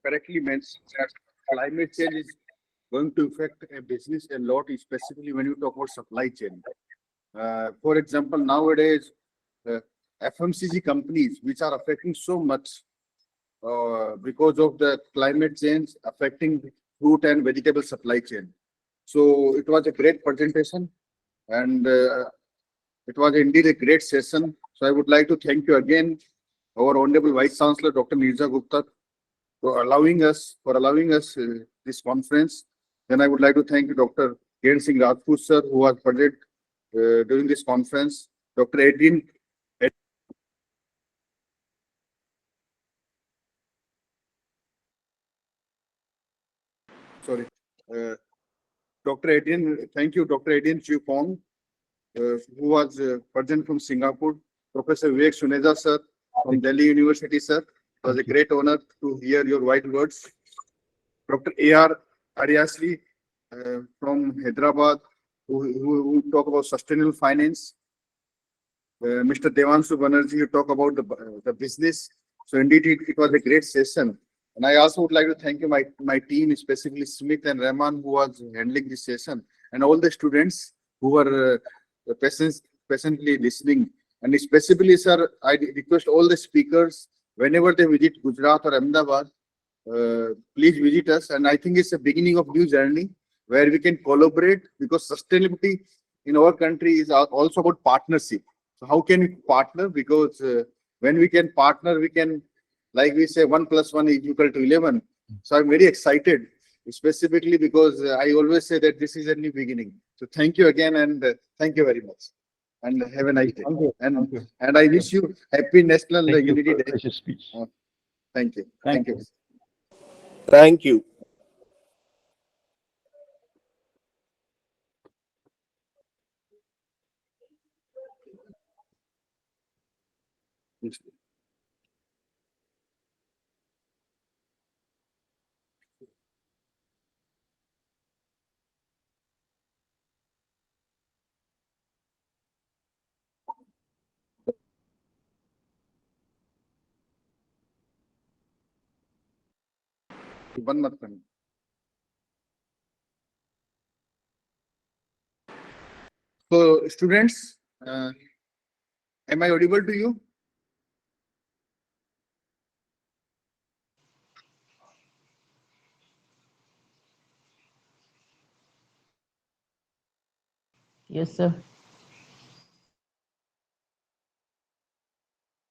Correctly mentioned that climate change is going to affect a business a lot, especially when you talk about supply chain. For example, nowadays, FMCG companies, which are affecting so much because of the climate change affecting fruit and vegetable supply chain. So it was a great presentation, and it was indeed a great session. So I would like to thank you again, our Honorable Vice Chancellor, Dr. Nirja Gupta, for allowing us this conference. Then I would like to thank you, Dr. Kiran Singh Rajput sir, who was present during this conference. Dr. Adrian. Sorry. Dr. Adrian, thank you, Dr. Adrian Chupong, who was present from Singapore. Professor Vivek Suneja sir from Delhi University sir. It was a great honor to hear your wise words. Dr. A.R. Ariasli from Hyderabad, who talk about sustainable finance. Mr. Devanshu Banerjee, you talk about the business. So indeed, it was a great session. And I also would like to thank you, my team, especially Smith and Rahman, who was handling this session, and all the students who were patiently listening. And especially, sir, I request all the speakers, whenever they visit Gujarat or Ahmedabad, please visit us. And I think it's a beginning of new journey where we can collaborate, because sustainability in our country is also about partnership. So how can we partner? Because when we can partner, we can like we say 1 + 1 is equal to 11. So I'm very excited, specifically because I always say that this is a new beginning. So thank you again, and thank you very much. And have a nice day. Thank you. And, Thank you. and I wish you happy National Thank you Unity for your Day. precious speech. Thank you. Thank Thank you. Thank you. One more thing. So students, am I audible to you? Yes, sir.